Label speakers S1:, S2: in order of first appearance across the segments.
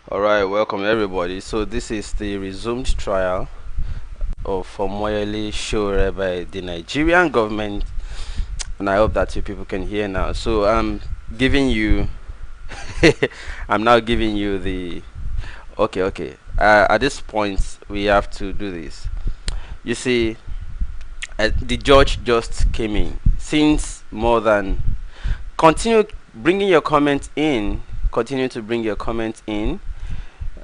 S1: All right, welcome everybody. So this is the resumed trial of Omoyele Sowore by the Nigerian government, and I hope that you people can hear now. So I'm giving you, I'm now giving you the. Okay. At this point, we have to do this. You see, the judge just came in. Since more than continue bringing your comments in, continue to bring your comments in.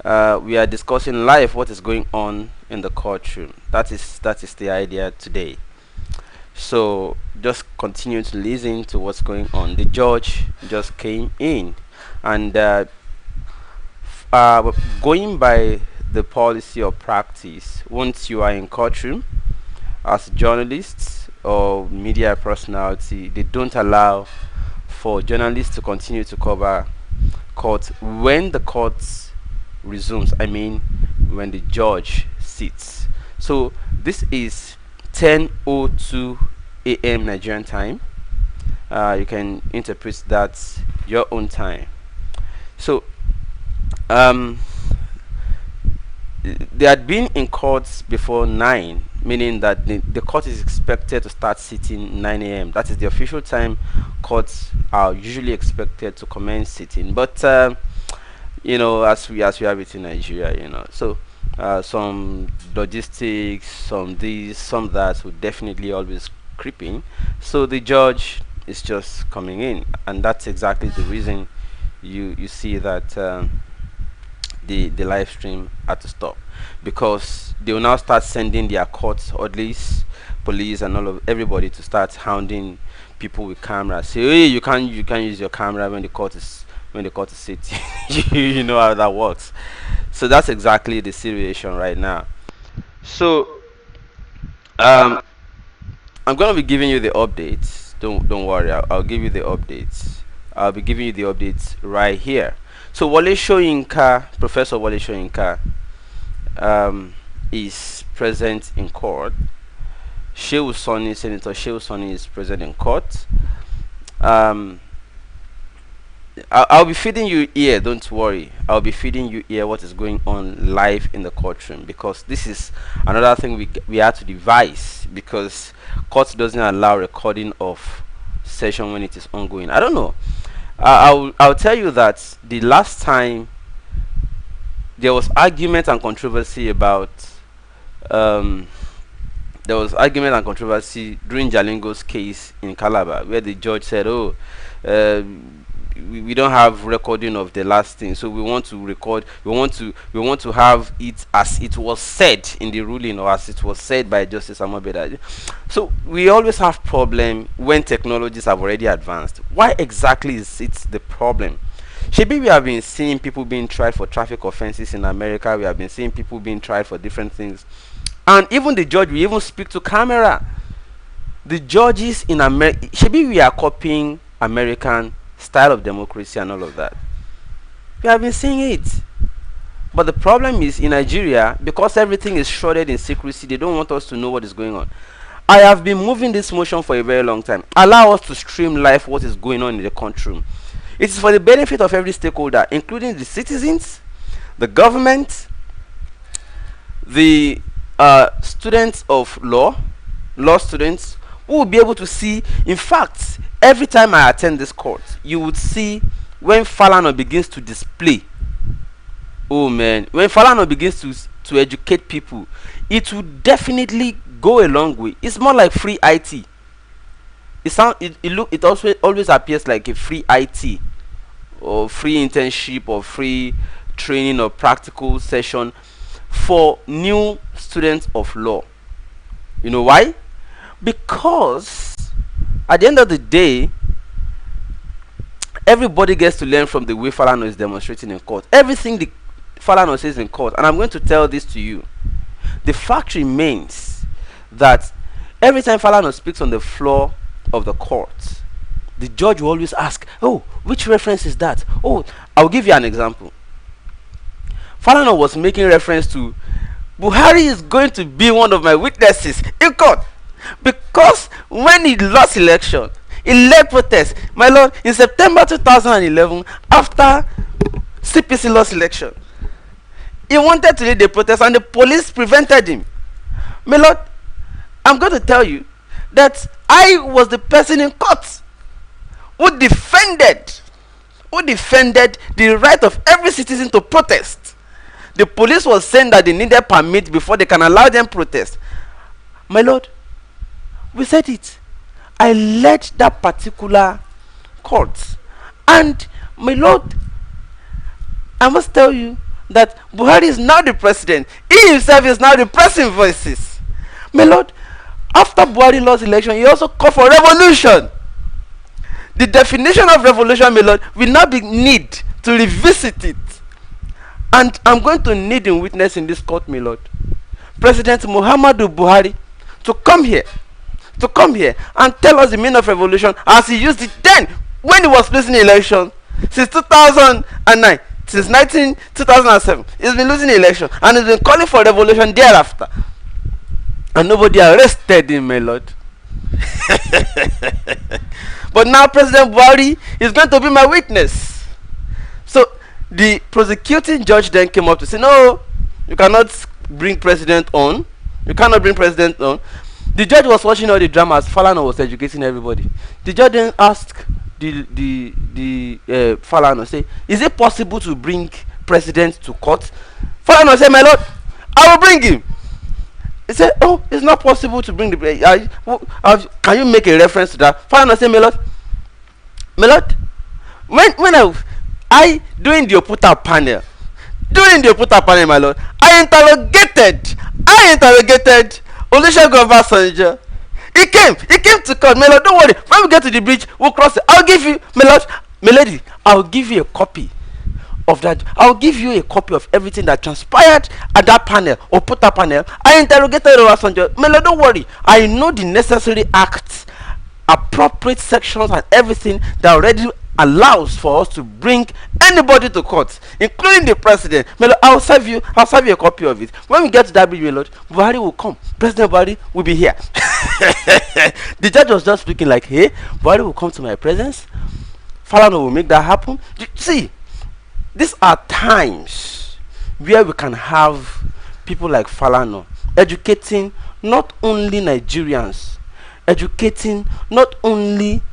S1: We are discussing live what is going on in the courtroom. That is the idea today. So just continue to listen to what's going on. The judge just came in, and going by the policy or practice, once you are in courtroom as journalists or media personality, they don't allow for journalists to continue to cover court when the court resumes. I mean, when the judge sits. So this is 10:02 a.m. Nigerian time. You can interpret that your own time. So um, they had been in courts before 9, meaning that the court is expected to start sitting 9 a.m. That is the official time courts are usually expected to commence sitting. But as we have it in Nigeria, so some logistics, some this, some that will definitely always creeping. So the judge is just coming in, and that's exactly the reason you see that the live stream had to stop, because they will now start sending their court orderlies, police, and all of everybody to start hounding people with cameras. Say, hey, you can't use your camera when the court is sitting. You know how that works. So that's exactly the situation right now. So um, I'm gonna be giving you the updates. Don't worry. I'll give you the updates. I'll be giving you the updates right here. So Wole Soyinka, Professor Wole Soyinka, is present in court. Shehu Sanni, Senator Shehu Sanni is present in court. Um, I'll be feeding you here. Don't worry. I'll be feeding you here what is going on live in the courtroom, because this is another thing we had to devise, because court doesn't allow recording of session when it is ongoing. I don't know. I'll tell you that the last time there was argument and controversy about um there was argument and controversy during Jalingo's case in Calabar, where the judge said, "Oh, uh, we don't have recording of the last thing, so we want to record. We want to have it as it was said in the ruling, or as it was said by Justice Amobeda." So we always have problem when technologies have already advanced. Why exactly is it the problem? Maybe we have been seeing people being tried for traffic offenses in America. We have been seeing people being tried for different things, and even the judge will even speak to camera. The judges in America, maybe we are copying American style of democracy and all of that. We have been seeing it. But the problem is, in Nigeria, because everything is shrouded in secrecy, they don't want us to know what is going on. I have been moving this motion for a very long time. Allow us to stream live what is going on in the country. It is for the benefit of every stakeholder, including the citizens, the government, the students of law students, who will be able to see. In fact, every time I attend this court, you would see when Falana begins to display. Oh man, when Falana begins to educate people, it will definitely go a long way. It's more like free IT. It also always appears like a free IT, or free internship, or free training, or practical session for new students of law. You know why? Because at the end of the day, everybody gets to learn from the way Falana is demonstrating in court. Everything the Falana says in court, and I'm going to tell this to you. The fact remains that every time Falana speaks on the floor of the court, the judge will always ask, "Oh, which reference is that?" Oh, I'll give you an example. Falana was making reference to Buhari is going to be one of my witnesses in court, because when he lost election, he led protest, my lord, in September 2011, after CPC lost election. He wanted to lead the protest and the police prevented him. My lord, I'm going to tell you that I was the person in court who defended the right of every citizen to protest. The police was saying that they needed permit before they can allow them protest. My lord, we said it. I led that particular court. And my lord, I must tell you that Buhari is now the president. He himself is now the pressing voices. My lord, after Buhari lost election, he also called for revolution. The definition of revolution, my lord, will now be need to revisit it. And I'm going to need in witness in this court, my lord, President Muhammadu Buhari to come here and tell us the meaning of revolution as he used it then when he was losing the election since 2009. Since 2007, he's been losing the election and he's been calling for revolution thereafter. And nobody arrested him, my lord. But now President Buhari is going to be my witness. So the prosecuting judge then came up to say, no, you cannot bring president on. You cannot bring president on. The judge was watching all the drama as Falana was educating everybody. The judge then asked the Falana, say, is it possible to bring president to court? Falana said, my lord, I will bring him. He said, oh, it's not possible to bring the can you make a reference to that? Falana said, my lord, when I during the Oputa panel, my lord, I interrogated Olusegun Obasanjo. He came to court, my lord. Don't worry. When we get to the bridge, we'll cross it. I'll give you, my lord, my lady. I'll give you a copy of that. I'll give you a copy of everything that transpired at that panel or put that panel. I interrogated Obasanjo. My lord, don't worry. I know the necessary acts, appropriate sections, and everything that already allows for us to bring anybody to court, including the president. My lord, I'll serve you a copy of it. When we get to that bridge, my lord, Buhari will come. President Buhari will be here. The judge was just speaking like, hey, Buhari will come to my presence. Falana will make that happen. See, these are times where we can have people like Falana educating not only Nigerians, educating not only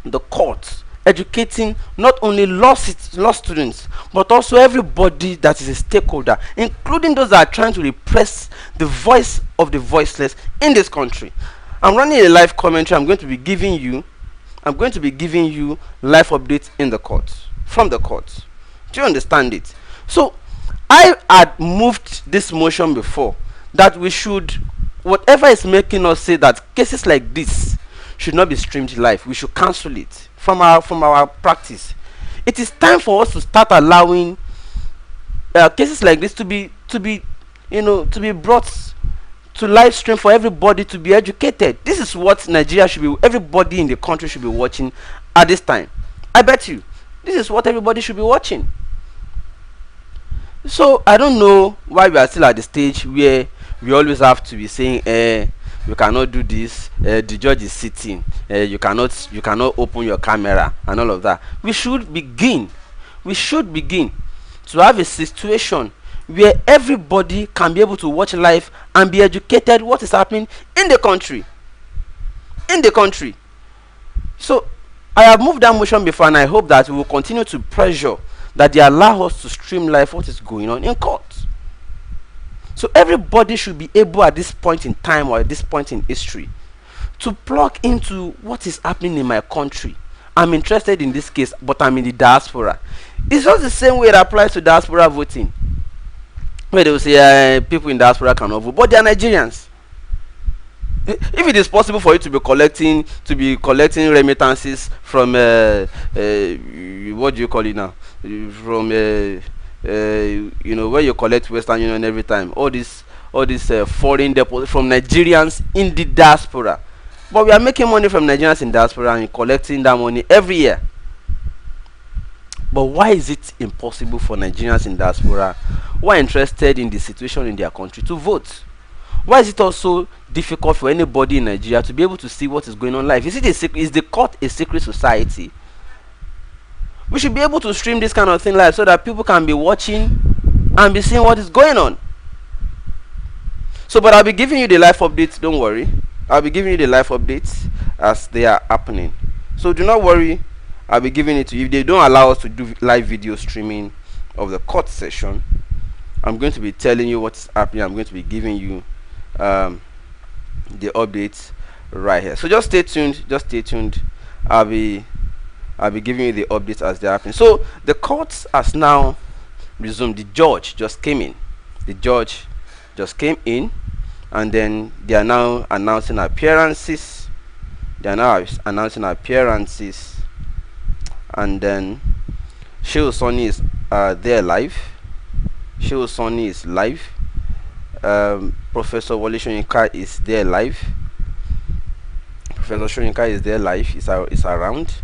S1: the courts, educating not only law students, but also everybody that is a stakeholder, including those that are trying to repress the voice of the voiceless in this country. I'm running a live commentary. I'm going to be giving you live updates in the courts, from the courts. Do you understand it? So I had moved this motion before that we should, whatever is making us say that cases like this should not be streamed live, we should cancel it from our practice. It is time for us to start allowing cases like this to be brought to live stream for everybody to be educated. This is what Nigeria should be, everybody in the country should be watching at this time. I bet you this is what everybody should be watching. So I don't know why we are still at the stage where we always have to be saying you cannot do this, the judge is sitting, you cannot open your camera and all of that. We should begin to have a situation where everybody can be able to watch live and be educated what is happening in the country. So I have moved that motion before, and I hope that we will continue to pressure that they allow us to stream live what is going on in court. So everybody should be able at this point in time or at this point in history to plug into what is happening in my country. I'm interested in this case, but I'm in the diaspora. It's just the same way it applies to diaspora voting, where they will say people in diaspora cannot vote, but they are Nigerians. If it is possible for you to be collecting remittances from what do you call it now, from where you collect Western Union every time, all this foreign deposits from Nigerians in the diaspora, but we are making money from Nigerians in diaspora and collecting that money every year. But why is it impossible for Nigerians in diaspora who are interested in the situation in their country to vote? Why is it also difficult for anybody in Nigeria to be able to see what is going on live? Is the court a secret society? We should be able to stream this kind of thing live so that people can be watching and be seeing what is going on. So, but I'll be giving you the live updates. Don't worry. I'll be giving you the live updates as they are happening. So do not worry. I'll be giving it to you. If they don't allow us to do live video streaming of the court session, I'm going to be telling you what's happening. I'm going to be giving you the updates right here. So just stay tuned. Just stay tuned. I'll be giving you the updates as they're happening. So the court has now resumed. The judge just came in. The judge just came in, and then they are now announcing appearances. They are now announcing appearances, and then Shehu Sanni is there live. Shehu Sanni is live. Professor Wole Soyinka is there live. Professor Soyinka is there live. Is around.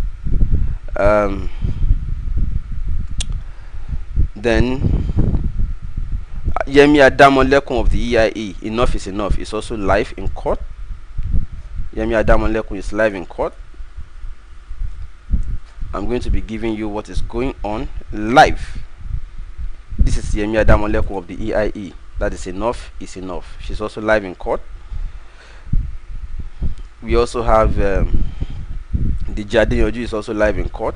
S1: Then Yemi Adamolekun of the EIE, enough is enough, is also live in court. Yemi Adamolekun is live in court. I'm going to be giving you what is going on live. This is Yemi Adamolekun of the EIE. That is enough is enough. She's also live in court. We also have the Jadin is also live in court.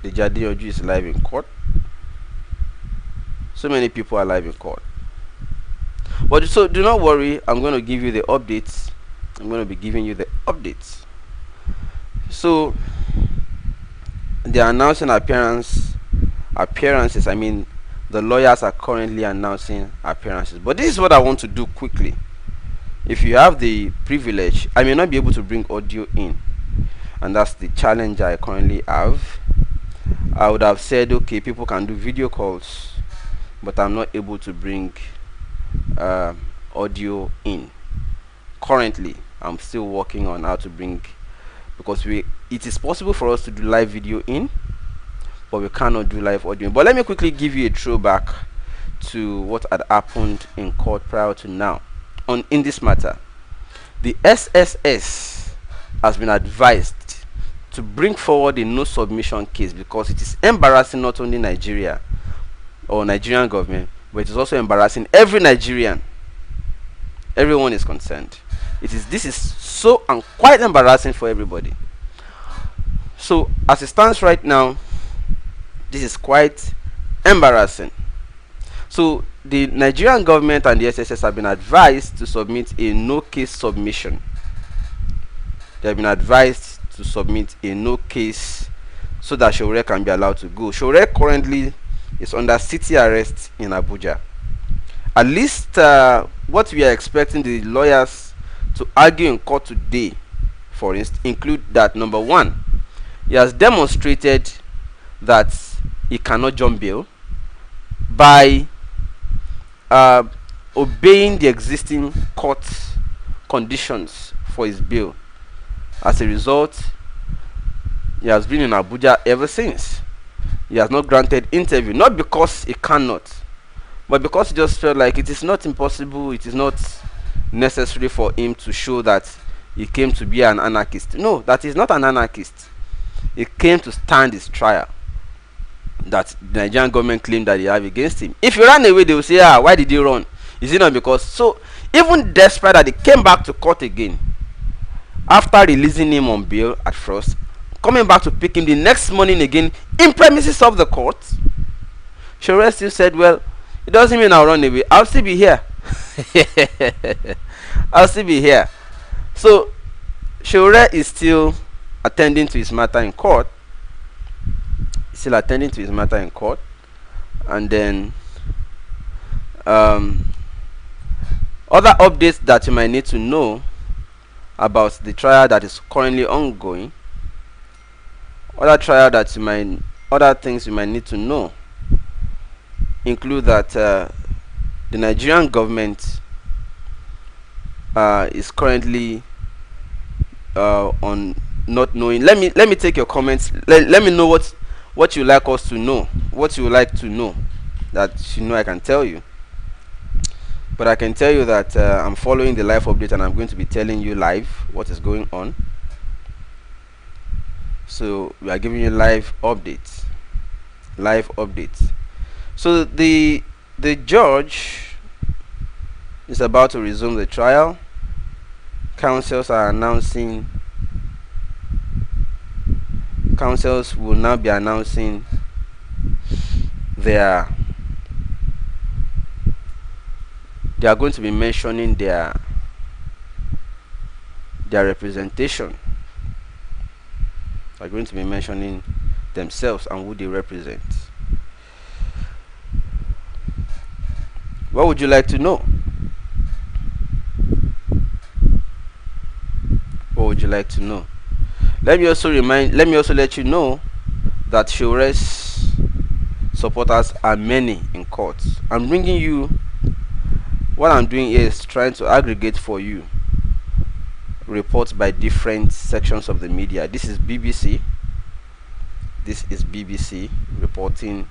S1: The Jadin is live in court. So many people are live in court. But so do not worry. I'm going to give you the updates. I'm going to be giving you the updates. So they are announcing appearances. I mean, the lawyers are currently announcing appearances. But this is what I want to do quickly. If you have the privilege, I may not be able to bring audio in, and that's the challenge I currently have. I would have said, okay, people can do video calls, but I'm not able to bring audio in. Currently, I'm still working on how to bring, because it is possible for us to do live video in, but we cannot do live audio in. But let me quickly give you a throwback to what had happened in court prior to now. In this matter, the SSS has been advised to bring forward a no submission case, because it is embarrassing not only Nigeria or Nigerian government, but it is also embarrassing every Nigerian. Everyone is concerned. This is so and quite embarrassing for everybody. So as it stands right now, this is quite embarrassing. So the Nigerian government and the SSS have been advised to submit a no case submission. They have been advised to submit a no case so that Sowore can be allowed to go. Sowore currently is under city arrest in Abuja. At least what we are expecting the lawyers to argue in court today, for instance, include that number one, he has demonstrated that he cannot jump bail by obeying the existing court conditions for his bail. As a result, he has been in Abuja ever since. He has not granted interview, not because he cannot, but because he just felt like it is not impossible, it is not necessary for him to show that he came to be an anarchist. No, that is not an anarchist. He came to stand his trial that the Nigerian government claimed that they have against him. If you ran away, they will say, why did you run? Is it not because? So even despite that, he came back to court again after releasing him on bail at first, coming back to pick him the next morning again in premises of the court. Sowore still said, well, it doesn't mean I'll run away, I'll still be here. I'll still be here. So Sowore is still attending to his matter in court. And then other updates that you might need to know about the trial that is currently ongoing. Other things you might need to know include that the Nigerian government is currently on not knowing. Let me take your comments. Let me know what you like us to know, what you would like to know that I can tell you. But I can tell you that I'm following the live update, and I'm going to be telling you live what is going on. So we are giving you live updates. So the The judge is about to resume the trial. Counsels will now be announcing they are going to be mentioning their representation. They are going to be mentioning themselves and who they represent. What would you like to know? What would you like to know? Let me also let you know that Sowore's supporters are many in court. I'm bringing you, what I'm doing here is trying to aggregate for you reports by different sections of the media. This is BBC reporting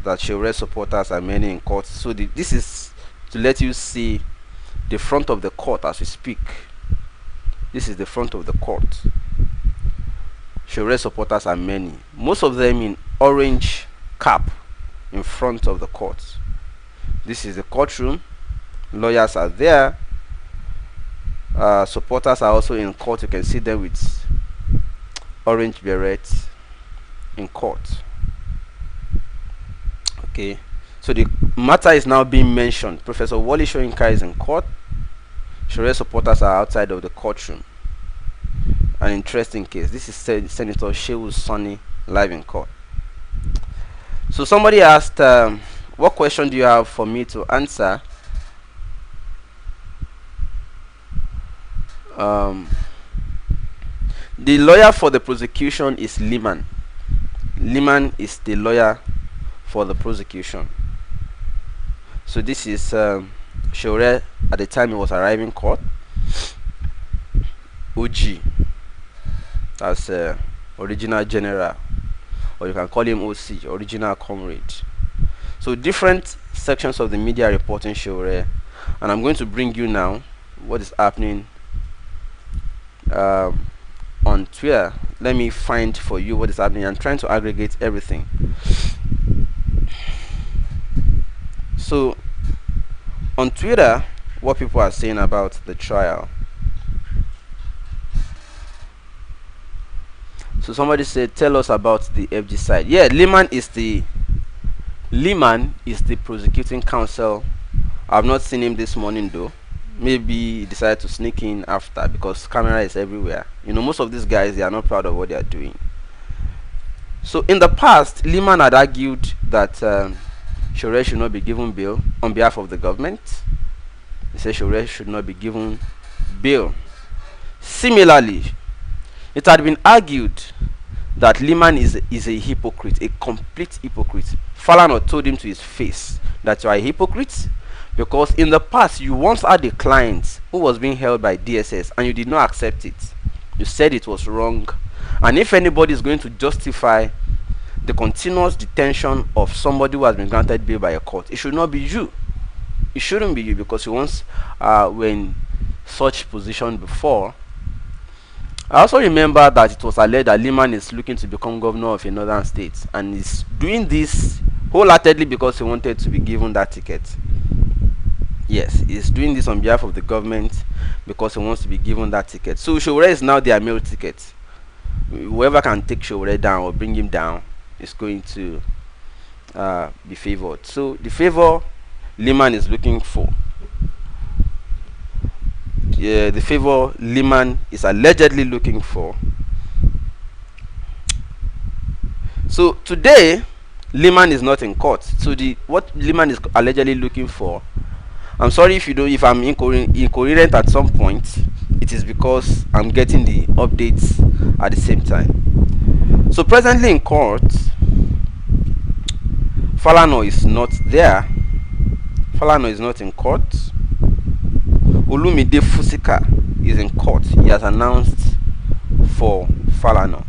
S1: that Sowore's supporters are many in court. So this is to let you see the front of the court as we speak. This is the front of the court. Sowore's supporters are many, most of them in orange cap in front of the court. This is the courtroom. Lawyers are there. Supporters are also in court. You can see them with orange berets in court. Okay, so the matter is now being mentioned. Professor Wole Soyinka is in court. Sowore's supporters are outside of the courtroom. An interesting case. This is Senator Shehu Sanni live in court. So somebody asked, what question do you have for me to answer? The lawyer for the prosecution is Liman. Liman is the lawyer for the prosecution. So this is Sowore at the time he was arriving in court. OG, that's original general, or you can call him OC, original comrade. So different sections of the media are reporting Sowore, and I'm going to bring you now what is happening on Twitter. Let me find for you what is happening. I'm trying to aggregate everything. So on Twitter, what people are saying about the trial. So somebody said, tell us about the FG side. Yeah, Liman is the prosecuting counsel. I've not seen him this morning though. Maybe he decided to sneak in after, because camera is everywhere. You know, most of these guys, they are not proud of what they are doing. So in the past, Liman had argued that Sowore should not be given bail on behalf of the government. He said Sowore should not be given bail. Similarly, it had been argued that Liman is a hypocrite, a complete hypocrite. Falana told him to his face that you are a hypocrite, because in the past you once had a client who was being held by DSS and you did not accept it. You said it was wrong, and if anybody is going to justify the continuous detention of somebody who has been granted bail by a court, it should not be you. It shouldn't be you, because you once were in such position before. I also remember that it was alleged that Liman is looking to become governor of a northern state, and is doing this wholeheartedly because he wanted to be given that ticket. Yes, he's doing this on behalf of the government because he wants to be given that ticket. So Sowore is now their mail ticket. Whoever can take Sowore down or bring him down is going to be favored. So the favor Liman is looking for, the favor Liman is allegedly looking for. So today, Liman is not in court. So what Liman is allegedly looking for, I'm sorry if I'm incoherent at some point. It is because I'm getting the updates at the same time. So presently in court, Falana is not there. Falana is not in court. Olumide Fusika is in court. He has announced for Falana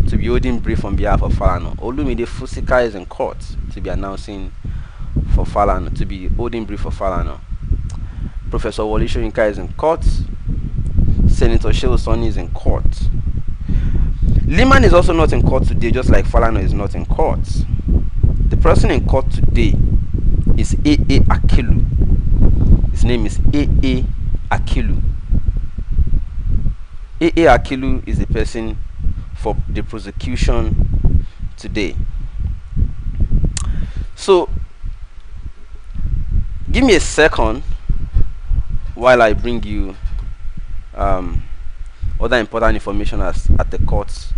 S1: to be holding brief on behalf of Falana. Olumide Fusika is in court to be announcing for Falana, to be holding brief for Falana. Professor Wole Soyinka is in court. Senator Shehu Sanni is in court. Liman is also not in court today, just like Falana is not in court. The person in court today is A.A. Akilu. His name is A.A. Akilu. A.A. Akilu is the person for the prosecution today. So give me a second while I bring you other important information at the courts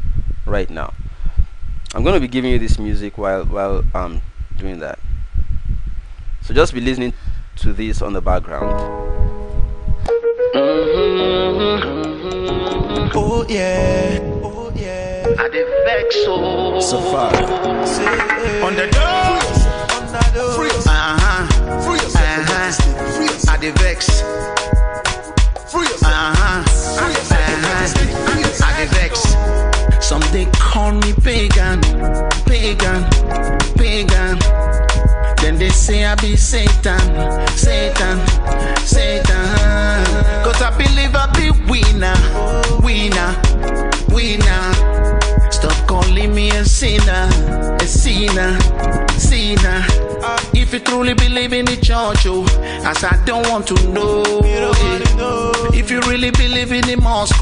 S1: right now. I'm going to be giving you this music while I'm doing that. So just be listening to this on the background.
S2: Oh yeah, oh yeah.
S3: I dey vex
S2: so far. On the door, free us. Free us.
S3: I dey vex.
S2: Free us.
S3: I dey vex. Some they call me pagan. Then they say I be Satan. Cause I believe I be winner. Stop calling me a sinner. If you truly believe in the church, as I don't want to know. If you really believe in the mosque,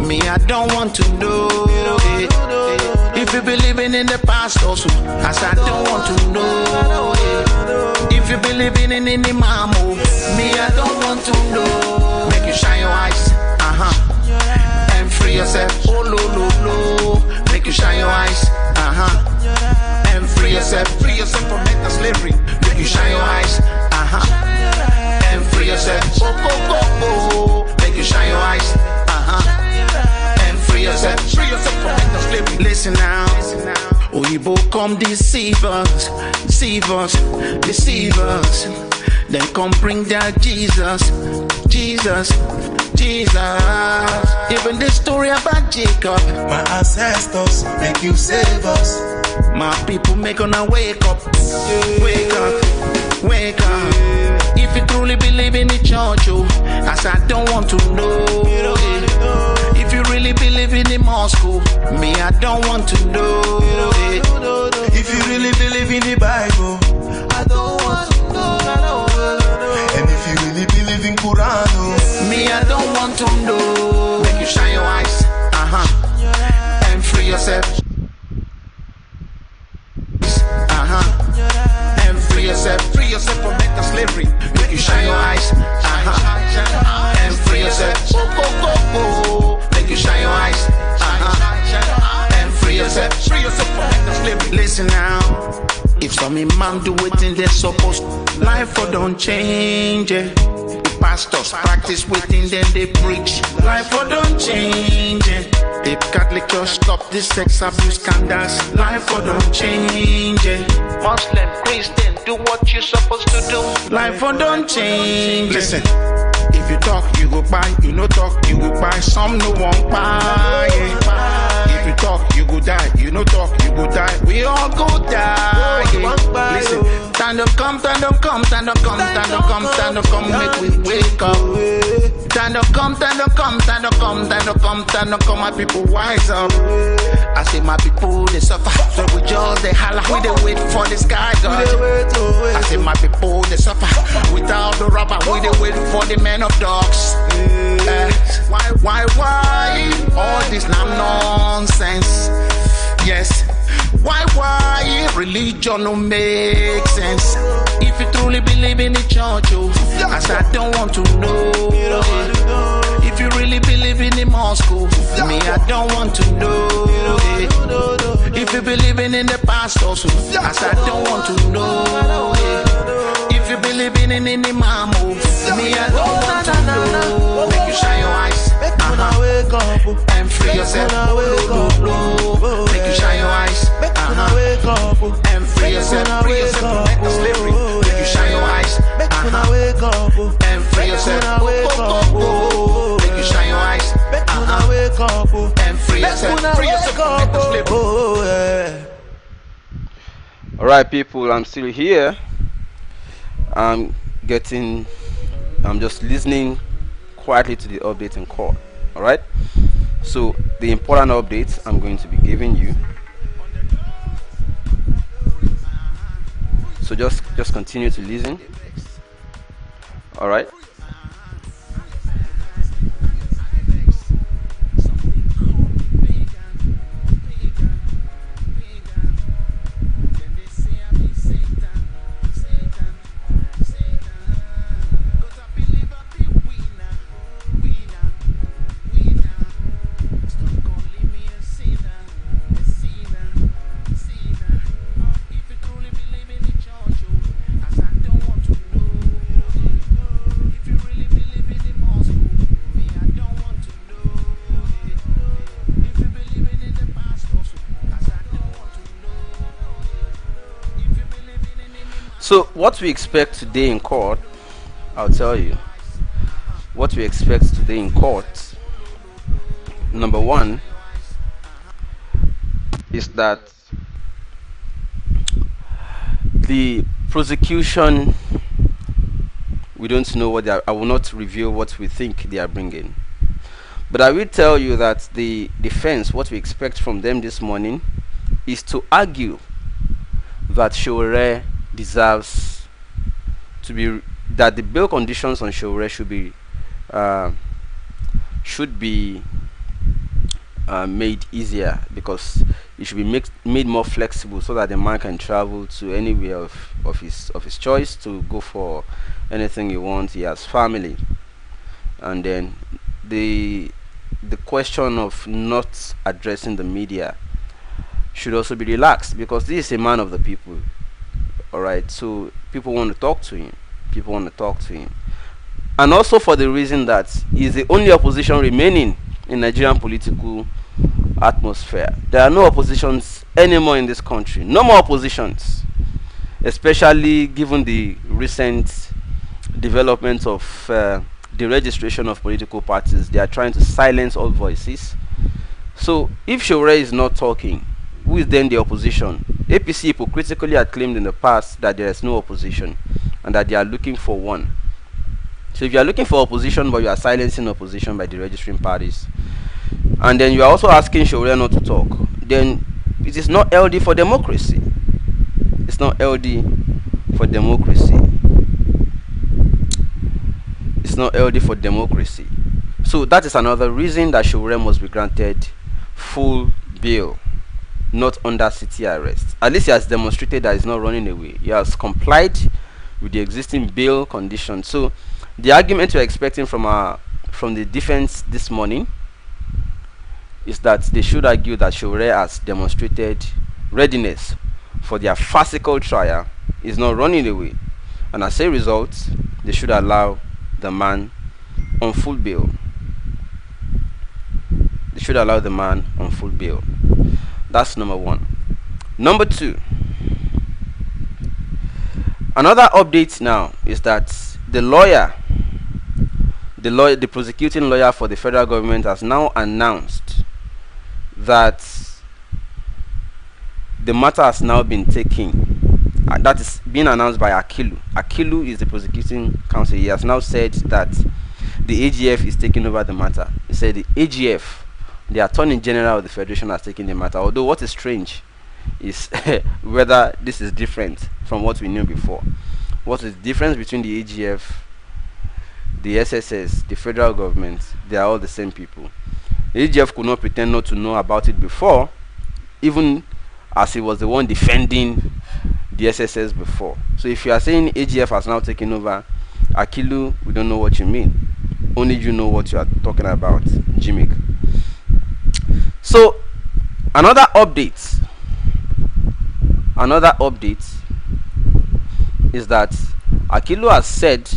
S3: me I don't want to know. If you believe in the pastors, as I don't want to know. If you believe in the imam, me I don't want to know. Make you shine your eyes, and free yourself. Oh lo. Make you shine your eyes, and free yourself from mental slavery. Make you shine your eyes, and free yourself. Go. Make you shine your eyes, and free yourself from mental slavery. Listen now. Oyibo come deceive us. Then come bring down Jesus. Even the story about Jacob.
S2: My ancestors make you save us.
S3: My people make on a wake up. Wake up. If you truly believe in the church, as I don't want to know. If you really believe in the mosque, me I don't want to know.
S2: If you really believe in the Bible, I don't want to know. And if you really believe in Quran,
S3: me I don't want to know. Make you shine your eyes, and free yourself. And free yourself from mental slavery. Make you shine your eyes, and free yourself. Go. Make you shine your eyes, and free yourself from mental slavery. Listen now. If some man do it in their supposed life for don't change it. The pastors practice within them they preach. Life for don't change it. If Catholic Church stop this sex abuse scandals, life for don't change it. Muslim, Christian, do what you're supposed to do. Life for don't change. Listen, if you talk, you go buy. You no talk, you go buy. Some no won't buy. If you talk, you go die. You no talk, you go die. We all go die. Listen, stand up, come, make we wake up. Stand up, come, my people wise up. I say my people they suffer, so we just they holler, we they wait for the sky God. I say my people they suffer, without the rubber, we they wait for the men of dogs. Why all this nonsense? Yes. Why religion no make sense? If you truly believe in the church, as I don't want to know. If you really believe in the mosque, me I don't want to know. If you believe in the pastors, as I don't want to know. If you believe in the imam, me I don't want to know. Make you shine your eyes, and free yourself. Make you shine your eyes, and free yourself from mental slavery. Make you shine your eyes, and free yourself. Make you shine your eyes, and free yourself from mental slavery.
S1: Alright people, I'm still here. I'm just listening quietly to the update in court. Alright, so the important updates I'm going to be giving you. So just continue to listen. All right. So what we expect today in court, I'll tell you. What we expect today in court, number one, is that the prosecution, we don't know what they are. I will not reveal what we think they are bringing, but I will tell you that the defense, what we expect from them this morning, is to argue that Sowore deserves to be, that the bail conditions on Sowore should be made easier, because it should be made more flexible, so that the man can travel to anywhere of his choice to go for anything he wants. He has family. And then the question of not addressing the media should also be relaxed, because this is a man of the people. All right, so people want to talk to him. And also for the reason that he's the only opposition remaining in Nigerian political atmosphere. There are no oppositions anymore in this country. No more oppositions, especially given the recent development of the registration of political parties. They are trying to silence all voices. So if Sowore is not talking, who is then the opposition? APC hypocritically had claimed in the past that there is no opposition and that they are looking for one. So if you are looking for opposition but you are silencing opposition by the registering parties, and then you are also asking Sowore not to talk, then it is not LD for democracy. It's not LD for democracy. It's not LD for democracy. So that is another reason that Sowore must be granted full bail, not under city arrest. At least he has demonstrated that he's not running away. He has complied with the existing bail conditions. So the argument we're expecting from the defense this morning is that they should argue that Sowore has demonstrated readiness for their farcical trial, is not running away, and as a result, they should allow the man on full bail. They should allow the man on full bail. That's number one. Number two, another update now is that the prosecuting lawyer for the federal government has now announced that the matter has now been taken. That is being announced by Akilu. Akilu is the prosecuting counsel. He has now said that the AGF is taking over the matter. He said the AGF, the Attorney General of the Federation, has taken the matter. Although what is strange is whether this is different from what we knew before. What is the difference between the AGF, the SSS, the federal government? They are all the same people. The AGF could not pretend not to know about it before, even as he was the one defending the SSS before. So if you are saying AGF has now taken over, Akilu, we don't know what you mean. Only you know what you are talking about, Jimmick. So another update is that Akilu has said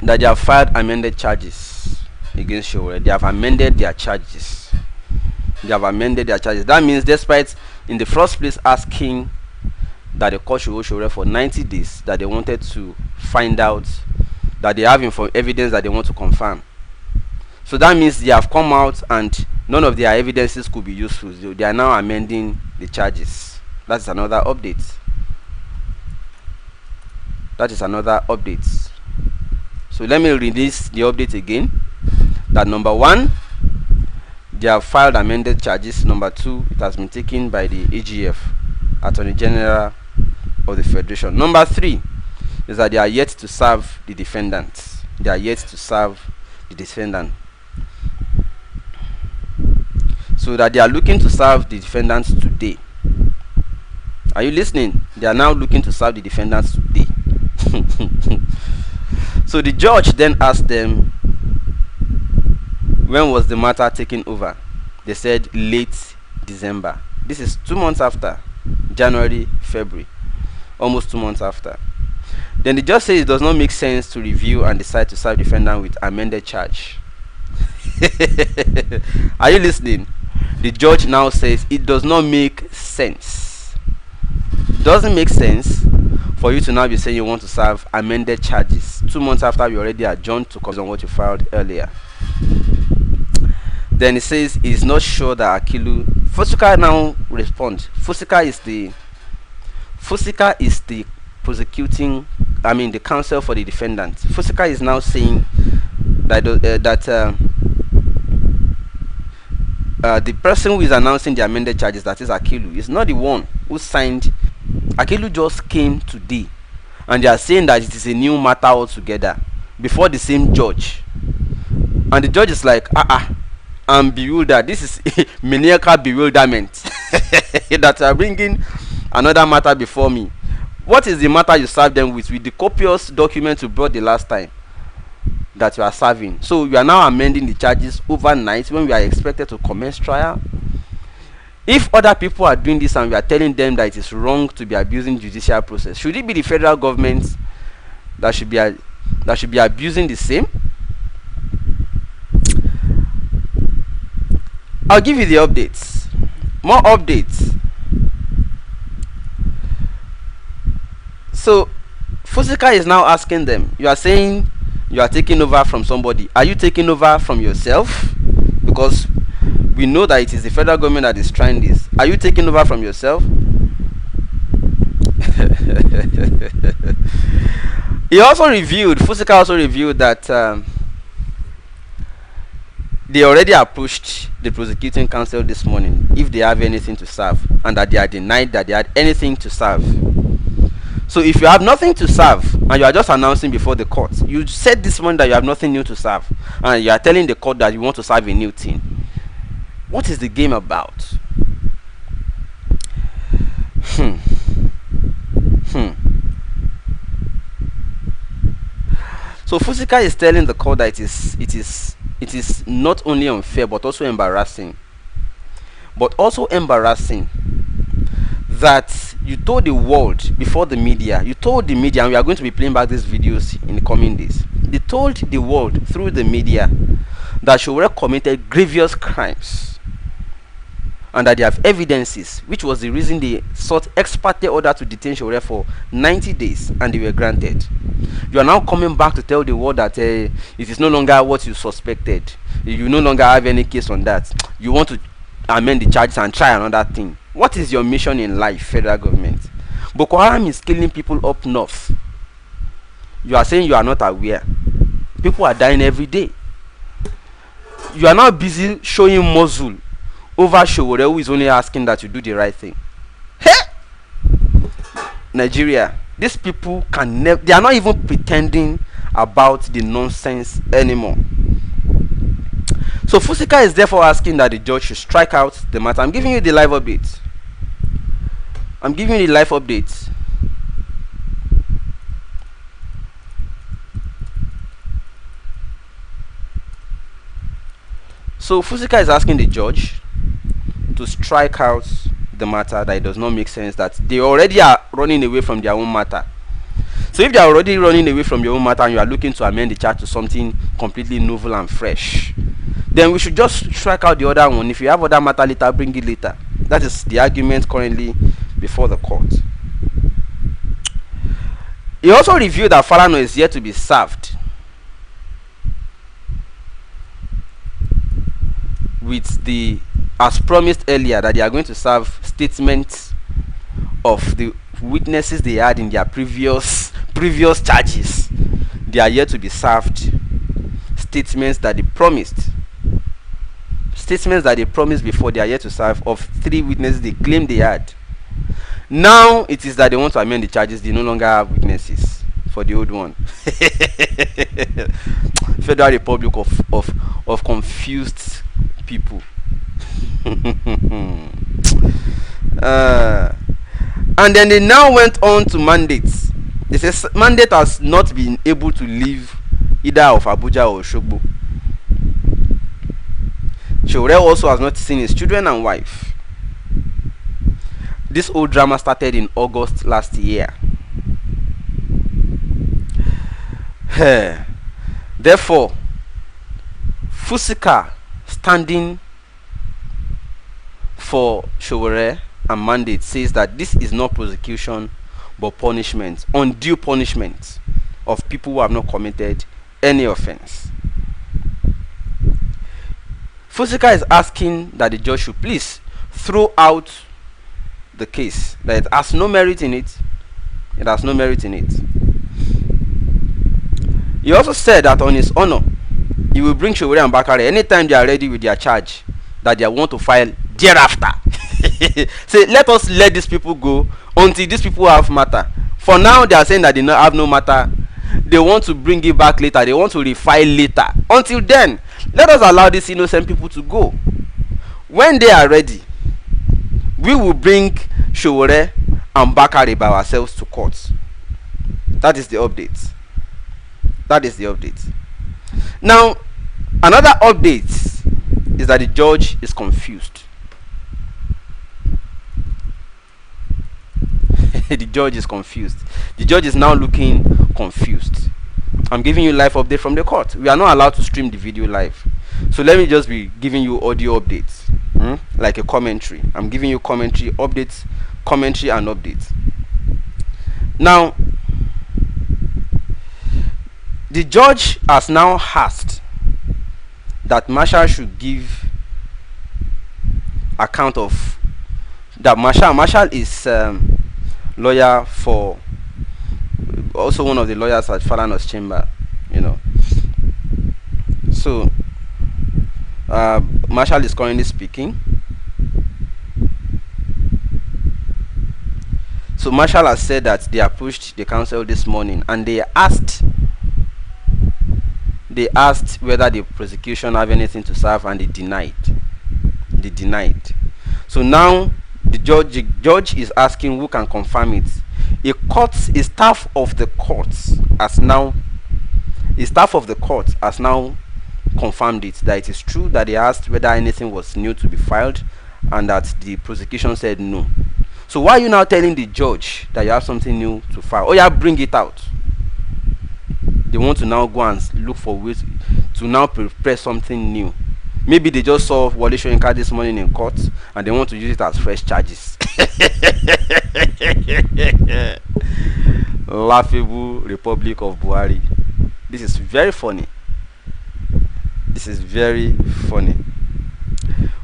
S1: that they have filed amended charges against Sowore. They have amended their charges. That means, despite in the first place asking that the court should hold Sowore for 90 days, that they wanted to find out, that they have evidence that they want to confirm. So that means they have come out and none of their evidences could be useful. They are now amending the charges. That's another update. So let me release the update again. That number one, they have filed amended charges. Number two, it has been taken by the AGF, Attorney General of the Federation. Number 3 is that they are yet to serve the defendants. They are yet to serve the defendant. So that they are looking to serve the defendants today. Are you listening? They are now looking to serve the defendants today. So the judge then asked them, when was the matter taken over? They said late December. This is 2 months after. January, February. Almost 2 months after. Then the judge says it does not make sense to review and decide to serve defendant with amended charge. Are you listening? The judge now says it does not make sense. Doesn't make sense for you to now be saying you want to serve amended charges 2 months after you already adjourned to comment on what you filed earlier. Then it says it is not sure that Akilu. Fusika now responds. Fusika is the prosecuting, the counsel for the defendant. Fusika is now saying that the person who is announcing the amended charges, that is Akilu, is not the one who signed. Akilu just came today, and they are saying that it is a new matter altogether before the same judge. And the judge is like, I'm bewildered. This is maniacal bewilderment that are bringing another matter before me. What is the matter you served them with the copious document you brought the last time that you are serving? So you are now amending the charges overnight when we are expected to commence trial. If other people are doing this and we are telling them that it is wrong to be abusing judicial process, should it be the federal government that should be abusing the same? I'll give you the updates. More updates. So Fusika is now asking them, you are saying you are taking over from somebody. Are you taking over from yourself? Because we know that it is the federal government that is trying this. Are you taking over from yourself? Fusika also revealed that they already approached the prosecuting counsel this morning if they have anything to serve, and that they are denied that they had anything to serve. So if you have nothing to serve and you are just announcing before the court, you said this morning that you have nothing new to serve, and you are telling the court that you want to serve a new thing. What is the game about? So Fusika is telling the court that it is not only unfair but also embarrassing. That you told the world before the media. You told the media, and we are going to be playing back these videos in the coming days. They told the world through the media that Sowore committed grievous crimes and that they have evidences, which was the reason they sought ex parte order to detain Sowore for 90 days, and they were granted. You are now coming back to tell the world that it is no longer what you suspected. You no longer have any case on that. You want to amend the charges and try another thing. What is your mission in life, federal government? Boko Haram is killing people up north. You are saying you are not aware. People are dying every day. You are now busy showing muzzle over Sowore, who is only asking that you do the right thing. Hey! Nigeria, these people can never, they are not even pretending about the nonsense anymore. So Fusika is therefore asking that the judge should strike out the matter. I'm giving you the live update. So Fusika is asking the judge to strike out the matter, that it does not make sense, that they already are running away from their own matter. So if they are already running away from your own matter and you are looking to amend the charge to something completely novel and fresh, then we should just strike out the other one. If you have other matter later, bring it later. That is the argument currently before the court. He also revealed that Falana is yet to be served with the, as promised earlier, that they are going to serve statements of the witnesses they had in their previous charges. They are yet to be served statements that they promised. Statements that they promised before, they are yet to serve, of 3 witnesses they claimed they had. Now it is that they want to amend the charges. They no longer have witnesses for the old one. Federal Republic of confused people. And then they now went on to mandates. They say mandate has not been able to leave either of Abuja or Osogbo. Sowore also has not seen his children and wife. This whole drama started in August last year. Therefore, Fusika standing for Sowore and mandate says that this is not prosecution but punishment, undue punishment of people who have not committed any offense. Fusika is asking that the judge should please throw out the case, that it has no merit in it. It has no merit in it. He also said that on his honor, he will bring Sowore and Bakare anytime they are ready with their charge that they want to file thereafter. Say, let us let these people go until these people have matter. For now, they are saying that they have no matter. They want to bring it back later. They want to refile later. Until then, let us allow these innocent people to go. When they are ready, we will bring Sowore and Bakare by ourselves to court. That is the update. That is the update. Now, another update is that the judge is confused. The judge is confused. The judge is now looking confused. I'm giving you live update from the court. We are not allowed to stream the video live, so let me just be giving you audio updates, like a commentary. I'm giving you commentary, updates, commentary and updates. Now, the judge has now asked that Marshall should give account of that. Marshall is lawyer for, also one of the lawyers at Falana's chamber, so Marshall is currently speaking. So Marshall has said that they approached the council this morning and they asked whether the prosecution have anything to serve, and they denied. So now the judge is asking who can confirm it. A staff of the court has now confirmed it, that it is true that they asked whether anything was new to be filed, and that the prosecution said no. So why are you now telling the judge that you have something new to file? Oh yeah, bring it out. They want to now go and look for ways to now prepare something new. Maybe they just saw Wole Soyinka this morning in court and they want to use it as fresh charges. Laughable Republic of Buhari. This is very funny. This is very funny.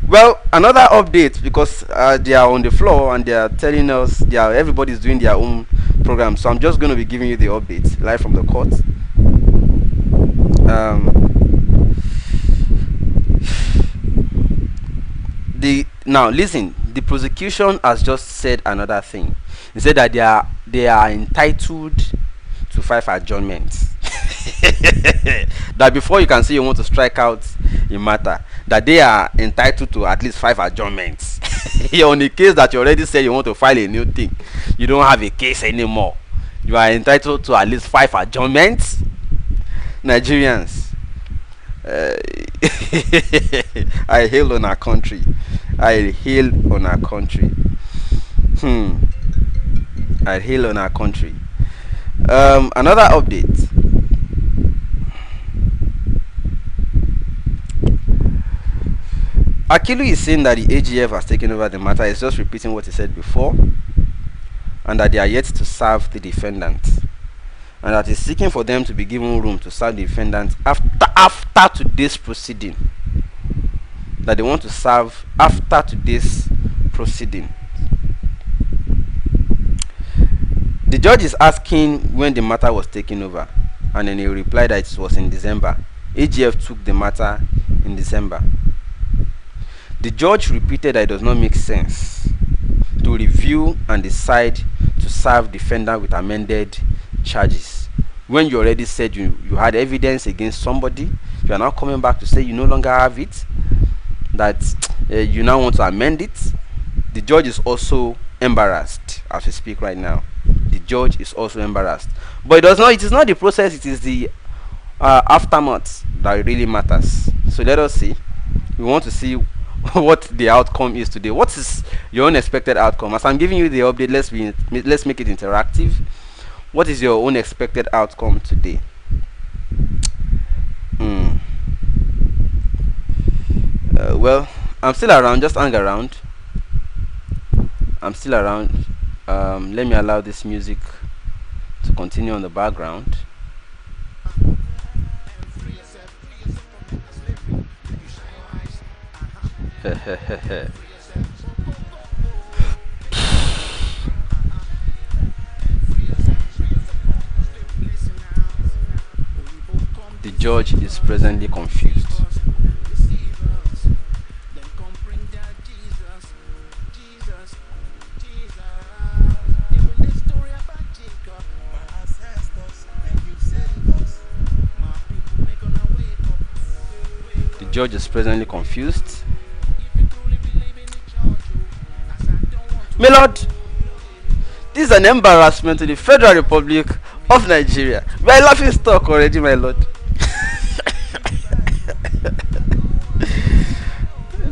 S1: Well, another update, because they are on the floor and they are telling us everybody's doing their own program. So I'm just going to be giving you the updates live from the court. Now listen, the prosecution has just said another thing. He said that they are entitled to 5 adjournments. That before you can say you want to strike out a matter, that they are entitled to at least 5 adjournments. On the case that you already said you want to file a new thing, you don't have a case anymore, you are entitled to at least 5 adjournments. Nigerians, I hail on our country. I hail on our country. I hail on our country. Another update. Akilu is saying that the AGF has taken over the matter. He's just repeating what he said before, and that they are yet to serve the defendant, and that he's seeking for them to be given room to serve the defendant after today's proceeding. That they want to serve after today's proceeding. The judge is asking when the matter was taken over, and then he replied that it was in December. AGF took the matter in December. The judge repeated that it does not make sense to to review and decide to serve defendant with amended charges when you already said you had evidence against somebody? You are now coming back to say you no longer have it, that you now want to amend it. The judge is also embarrassed as we speak right now. The judge is also embarrassed, but it is not the process, it is the aftermath that really matters. So let us see. We want to see what the outcome is today. What is your unexpected outcome? As I'm giving you the update, let's make it interactive. What is your own expected outcome today? Well, I'm still around. Just hang around. I'm still around. Let me allow this music to continue on the background. The judge is presently confused. The judge is presently confused. My lord, this is an embarrassment to the Federal Republic of Nigeria. We are laughing stock already, my lord.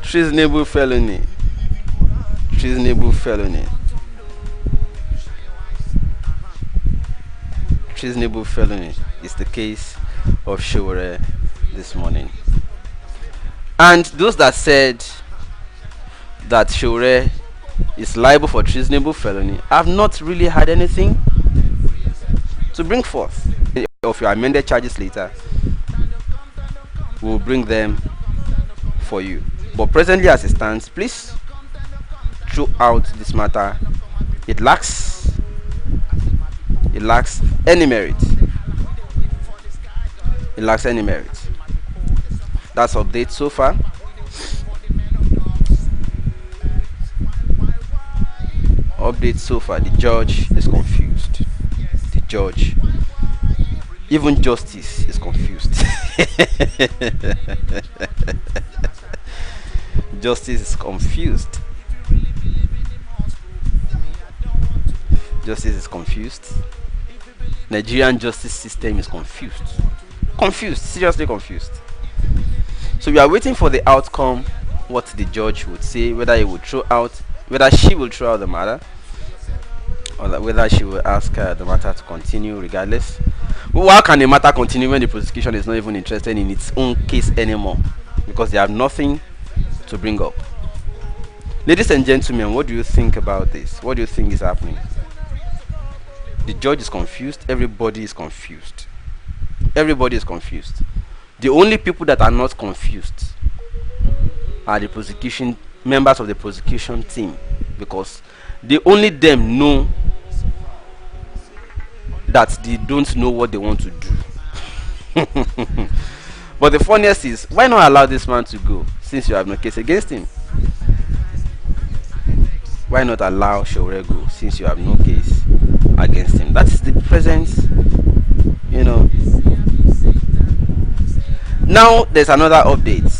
S1: Treasonable felony. Treasonable felony. Treasonable felony is the case of Sowore this morning. And those that said that Sowore is liable for treasonable felony have not really had anything to bring forth. Of your amended charges later, we'll bring them for you. But presently as it stands, please throw out this matter. It lacks any merit. It lacks any merit. That's update so far. Update so far. The judge is confused. The judge, even justice, is confused. Justice is confused. Justice is confused. Nigerian justice system is confused. Confused, seriously confused. So we are waiting for the outcome, what the judge would say, whether he would throw out, whether she will throw out the matter, or whether she will ask the matter to continue regardless. Well, how can the matter continue when the prosecution is not even interested in its own case anymore, because they have nothing to bring up? Ladies and gentlemen, what do you think about this? What do you think is happening? The judge is confused. Everybody is confused. Everybody is confused. The only people that are not confused are the prosecution members of the prosecution team, because they only them know that they don't know what they want to do. But the funniest is, why not allow this man to go since you have no case against him? Why not allow Sowore go since you have no case against him? That's the present, Now there's another update.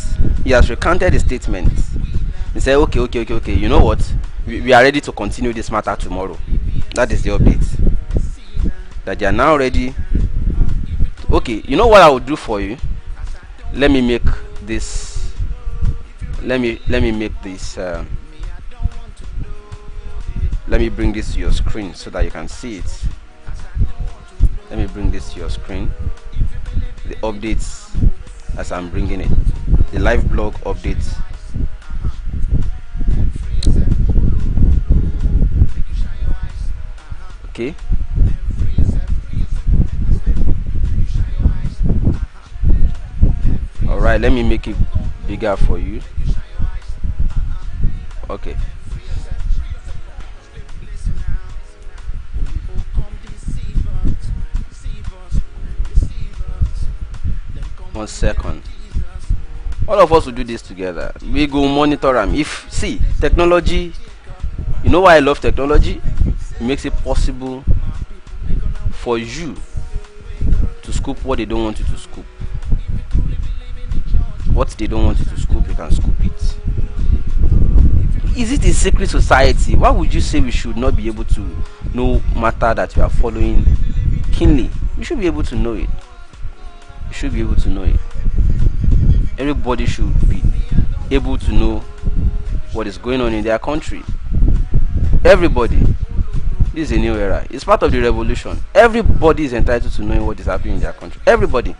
S1: He has recanted his statement. He said, okay, you know what, we are ready to continue this matter tomorrow. That is the update, that they are now ready. Okay, you know what I will do for you? Let me make this, let me make this, let me bring this to your screen so that you can see it. Let me bring this to your screen. The updates as I'm bringing it. The live blog updates. Okay. Alright, let me make it bigger for you. Okay. One second. All of us will do this together. We go monitor them. If see technology, You know why I love technology? It makes it possible for you to scoop what they don't want you to scoop. What they don't want you to scoop, you can scoop it. Is it a secret society? Why would you say we should not be able to know matter that you are following keenly? You should be able to know it. You should be able to know it. Everybody should be able to know what is going on in their country. Everybody. This is a new era. It's part of the revolution. Everybody is entitled to knowing what is happening in their country. Everybody.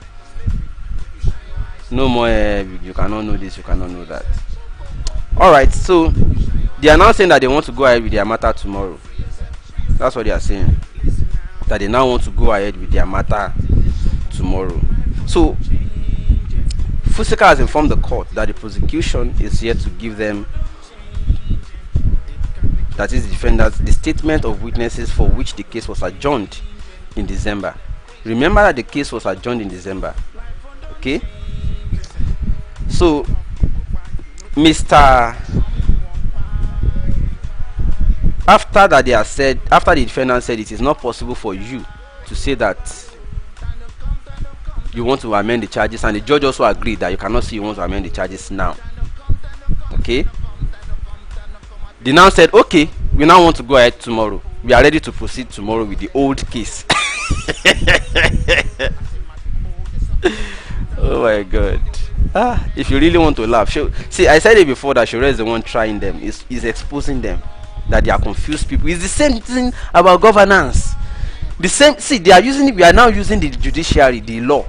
S1: No more you cannot know this, you cannot know that. Alright, so they are now saying that they want to go ahead with their matter tomorrow. That's what they are saying. That they now want to go ahead with their matter tomorrow. So Fusika has informed the court that the prosecution is yet to give them, that is the defendants, the statement of witnesses for which the case was adjourned in December. Remember that the case was adjourned in December. Okay? So after that they have said, after the defendant said it is not possible for you to say that you want to amend the charges, and the judge also agreed that you cannot say you want to amend the charges now. Okay? They now said, okay, we now want to go ahead tomorrow. We are ready to proceed tomorrow with the old case. Oh my god. If you really want to laugh, see, I said it before that Shehu is the one trying them, is exposing them, that they are confused people. It's the same thing about governance. The same, see, they are using it, we are now using the judiciary, the law,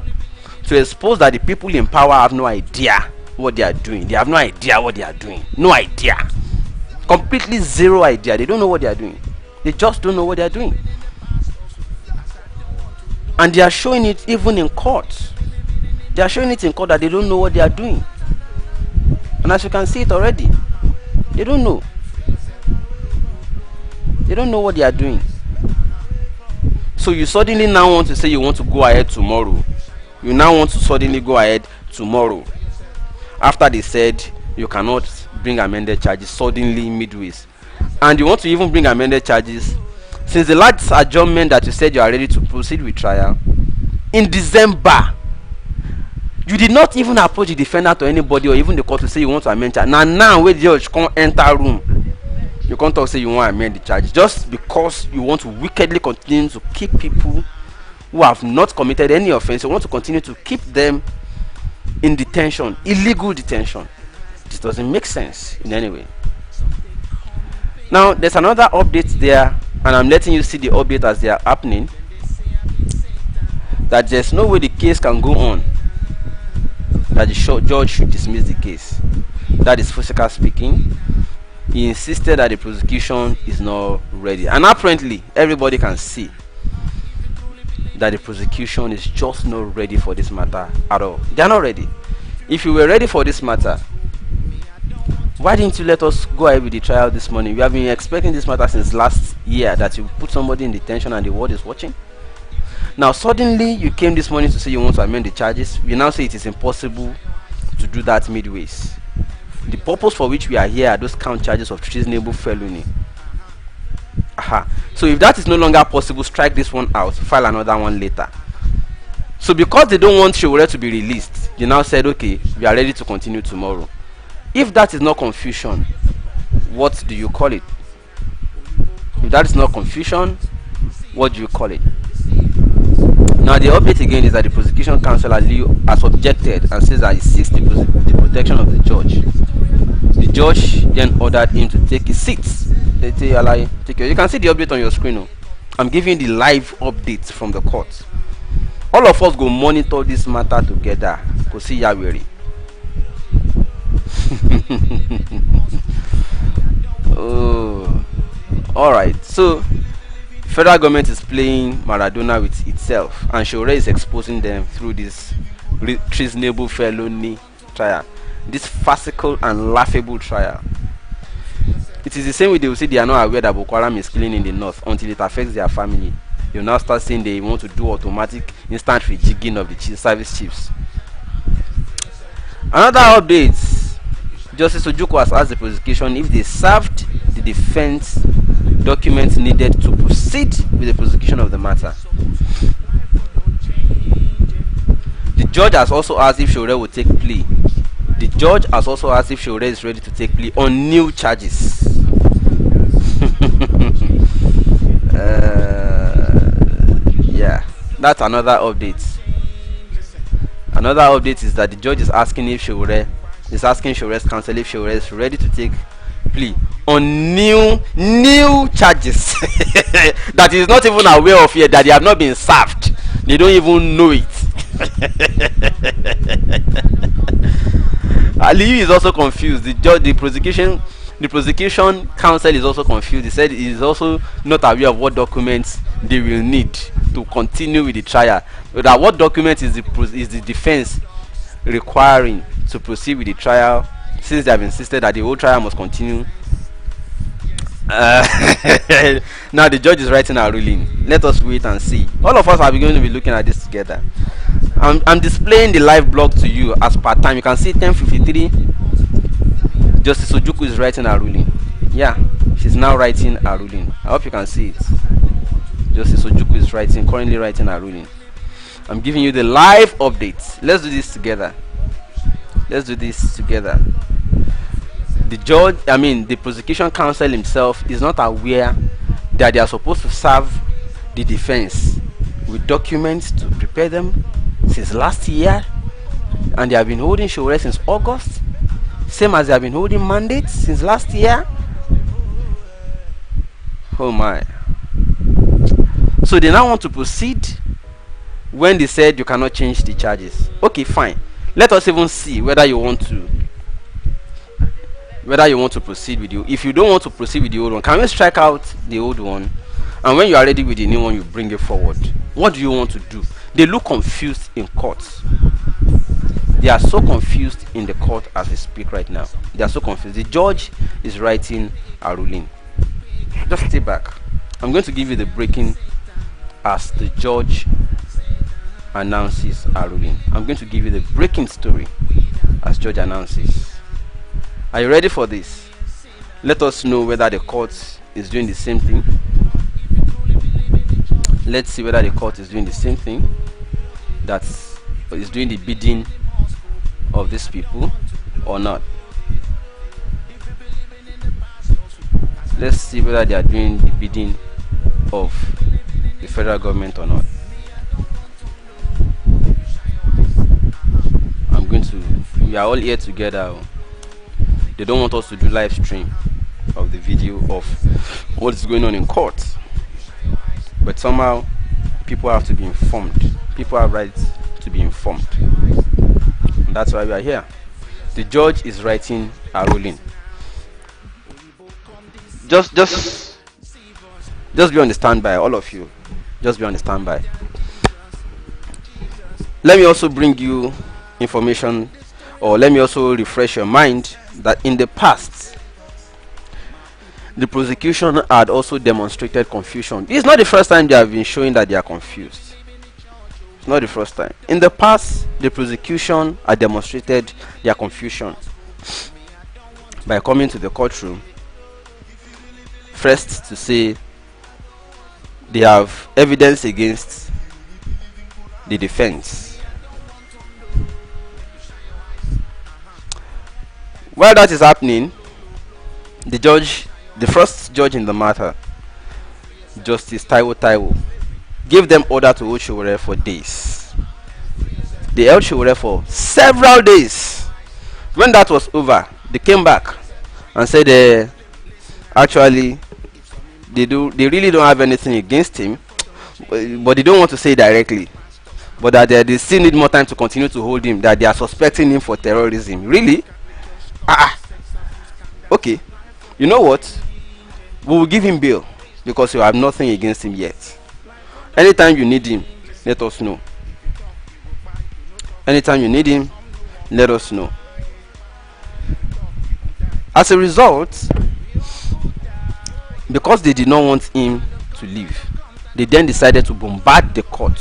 S1: to expose that the people in power have no idea what they are doing. They have no idea what they are doing. No idea. Completely zero idea. They don't know what they are doing. They just don't know what they are doing. And they are showing it even in court. They are showing it in court that they don't know what they are doing. And as you can see it already, they don't know. They don't know what they are doing. So you suddenly now want to say you want to go ahead tomorrow. You now want to suddenly go ahead tomorrow, after they said you cannot bring amended charges suddenly midways. And you want to even bring amended charges since the last adjournment that you said you are ready to proceed with trial in December. You did not even approach the defendant or anybody or even the court to say you want to amend charge. Now when the judge come enter room, you can't talk say you want to amend the charge just because you want to wickedly continue to keep people who have not committed any offense. You want to continue to keep them in detention, illegal detention. This doesn't make sense in any way. Now there's another update there, and I'm letting you see the update as they are happening, that there's no way the case can go on, that the judge should dismiss the case. That is Fusika speaking. He insisted that the prosecution is not ready, and apparently everybody can see that the prosecution is just not ready for this matter at all. They are not ready. If you were ready for this matter, why didn't you let us go ahead with the trial this morning? We have been expecting this matter since last year, that you put somebody in detention and the world is watching. Now suddenly you came this morning to say you want to amend the charges. We now say it is impossible to do that midways. The purpose for which we are here are those count charges of treasonable felony. So if that is no longer possible, strike this one out, file another one later. So because they don't want Sowore to be released, they now said, okay, we are ready to continue tomorrow. If that is not confusion, what do you call it? If that is not confusion, what do you call it? Now the update again is that the prosecution counsel has objected and says that he seeks the protection of the judge. The judge then ordered him to take his seat. You can see the update on your screen. Oh. I'm giving the live updates from the court. All of us go monitor this matter together. Go see Yaweri. Oh, all right. So federal government is playing Maradona with itself, and Sowore is exposing them through this treasonable felony trial, this farcical and laughable trial. It is the same way they will say they are not aware that Boko Haram is killing in the north until it affects their family. You now start saying they want to do automatic instant rejigging of the service chiefs. Another update: Justice Ojukwu has asked the prosecution if they served the defense documents needed to proceed with the prosecution of the matter. The judge has also asked if Sowore will take plea. The judge has also asked if Sowore is ready to take plea on new charges. Yeah, that's another update. Another update is that the judge is asking Sowore's counsel if Sowore is ready to take plea on new charges that he is not even aware of yet, that they have not been served. They don't even know it. Aliyu is also confused. The prosecution counsel is also confused. He said he is also not aware of what documents they will need to continue with the trial. That what document is the defense requiring to proceed with the trial, since they have insisted that the whole trial must continue. Now the judge is writing a ruling. Let us wait and see. All of us are going to be looking at this together. I'm displaying the live blog to you as per time. You can see 10:53. Justice Ojukwu is writing a ruling. Yeah, she's now writing a ruling. I hope you can see it. Justice Ojukwu is currently writing a ruling. I'm giving you the live updates. Let's do this together. The prosecution counsel himself is not aware that they are supposed to serve the defense with documents to prepare them since last year, and they have been holding Sowore since August, same as they have been holding mandates since last year. Oh my. So they now want to proceed when they said you cannot change the charges. Okay, fine. Let us even see whether you want to proceed with you. If you don't want to proceed with the old one, can we strike out the old one, and when you are ready with the new one, you bring it forward? What do you want to do? They look confused in court. They are so confused in the court as we speak right now. They are so confused. The judge is writing a ruling. Just stay back. I'm going to give you the breaking as the judge announces a ruling. I'm going to give you the breaking story as judge announces. Are you ready for this? Let us know whether the court is doing the same thing. Let's see whether the court is doing the same thing, that is doing the bidding of these people or not. Let's see whether they are doing the bidding of the federal government or not. We are all here together. They don't want us to do live stream of the video of what is going on in court, but somehow people have to be informed. People have rights to be informed, and that's why we are here. The judge is writing a ruling. Just be on the standby, all of you. Just be on the standby. Let me also bring you information, or let me also refresh your mind that in the past the prosecution had also demonstrated confusion. It's not the first time they have been showing that they are confused. It's not the first time. In the past, the prosecution had demonstrated their confusion by coming to the courtroom first to say they have evidence against the defense. While that is happening, the first judge in the matter, Justice Taiwo, gave them order to hold Sowore for days. They held Sowore for several days. When that was over, they came back and said actually they really don't have anything against him, but they don't want to say directly, but that they still need more time to continue to hold him, that they are suspecting him for terrorism. Really? Okay, you know what, we will give him bail because you have nothing against him yet. Anytime you need him, let us know. Anytime you need him, let us know. As a result, because they did not want him to leave, they then decided to bombard the court.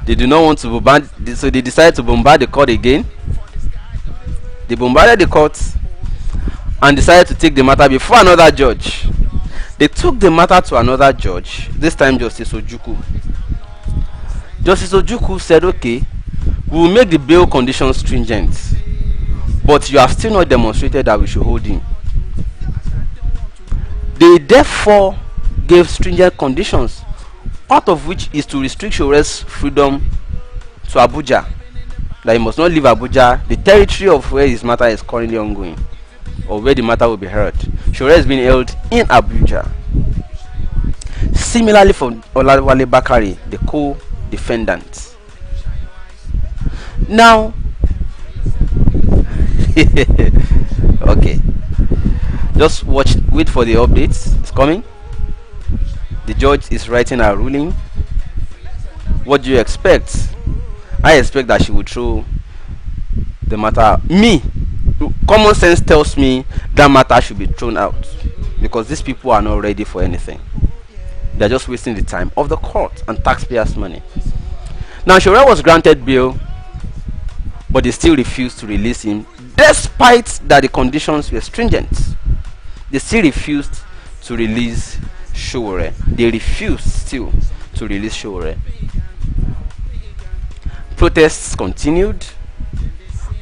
S1: They do not want to bombard, so they decided to bombard the court again. They bombarded the court and decided to take the matter before another judge. They took the matter to another judge, this time Justice Ojukwu. Justice Ojukwu said, okay, we will make the bail conditions stringent, but you have still not demonstrated that we should hold him. They therefore gave stringent conditions, part of which is to restrict Sowore's freedom to Abuja, that he must not leave Abuja, the territory of where his matter is currently ongoing, or where the matter will be heard. Sowore is being held in Abuja. Similarly for Olawale Bakare, the co-defendant. Now, okay, just wait for the updates. It's coming. The judge is writing a ruling. What do you expect? I expect that she will throw the matter out. Me, common sense tells me that matter should be thrown out, because these people are not ready for anything. They're just wasting the time of the court and taxpayers' money. Now, Sowore was granted bail, but they still refused to release him, despite that the conditions were stringent. They still refused to release Sowore. They refused still to release Sowore. Protests continued.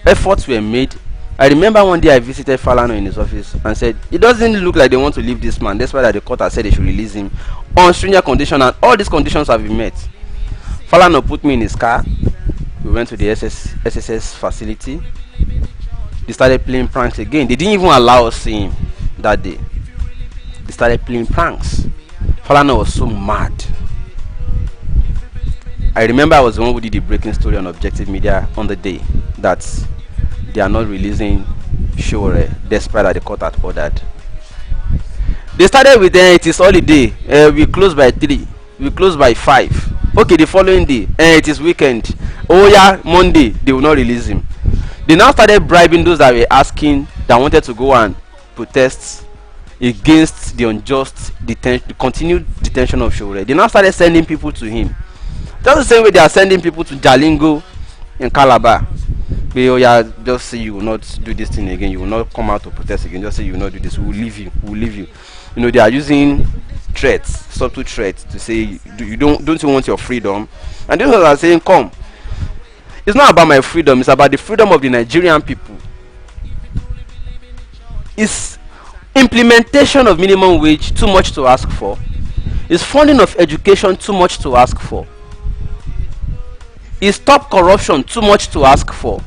S1: Efforts were made. I remember one day I visited Falana in his office and said, it doesn't look like they want to leave this man. That's why the court has said they should release him on stringent conditions, and all these conditions have been met. Falana put me in his car. We went to the SSS facility. They started playing pranks again. They didn't even allow us see him that day. They started playing pranks. Falana was so mad. I remember I was the one who did the breaking story on Objective Media on the day that they are not releasing Sowore, despite that the court had ordered. They started with it is holiday. We close by 3. We close by 5. Okay, the following day, it is weekend. Oh yeah, Monday they will not release him. They now started bribing those that were asking, that wanted to go and protest against the unjust the continued detention of Sowore. They now started sending people to him. Just the same way they are sending people to Jalingo in Calabar. Oh yeah, just say you will not do this thing again. You will not come out to protest again. Just say you will not do this. We will leave you. We will leave you. You know, they are using threats, subtle threats, to say don't you want your freedom? And those are saying, come. It's not about my freedom. It's about the freedom of the Nigerian people. Is implementation of minimum wage too much to ask for? Is funding of education too much to ask for? Is stop corruption too much to ask for?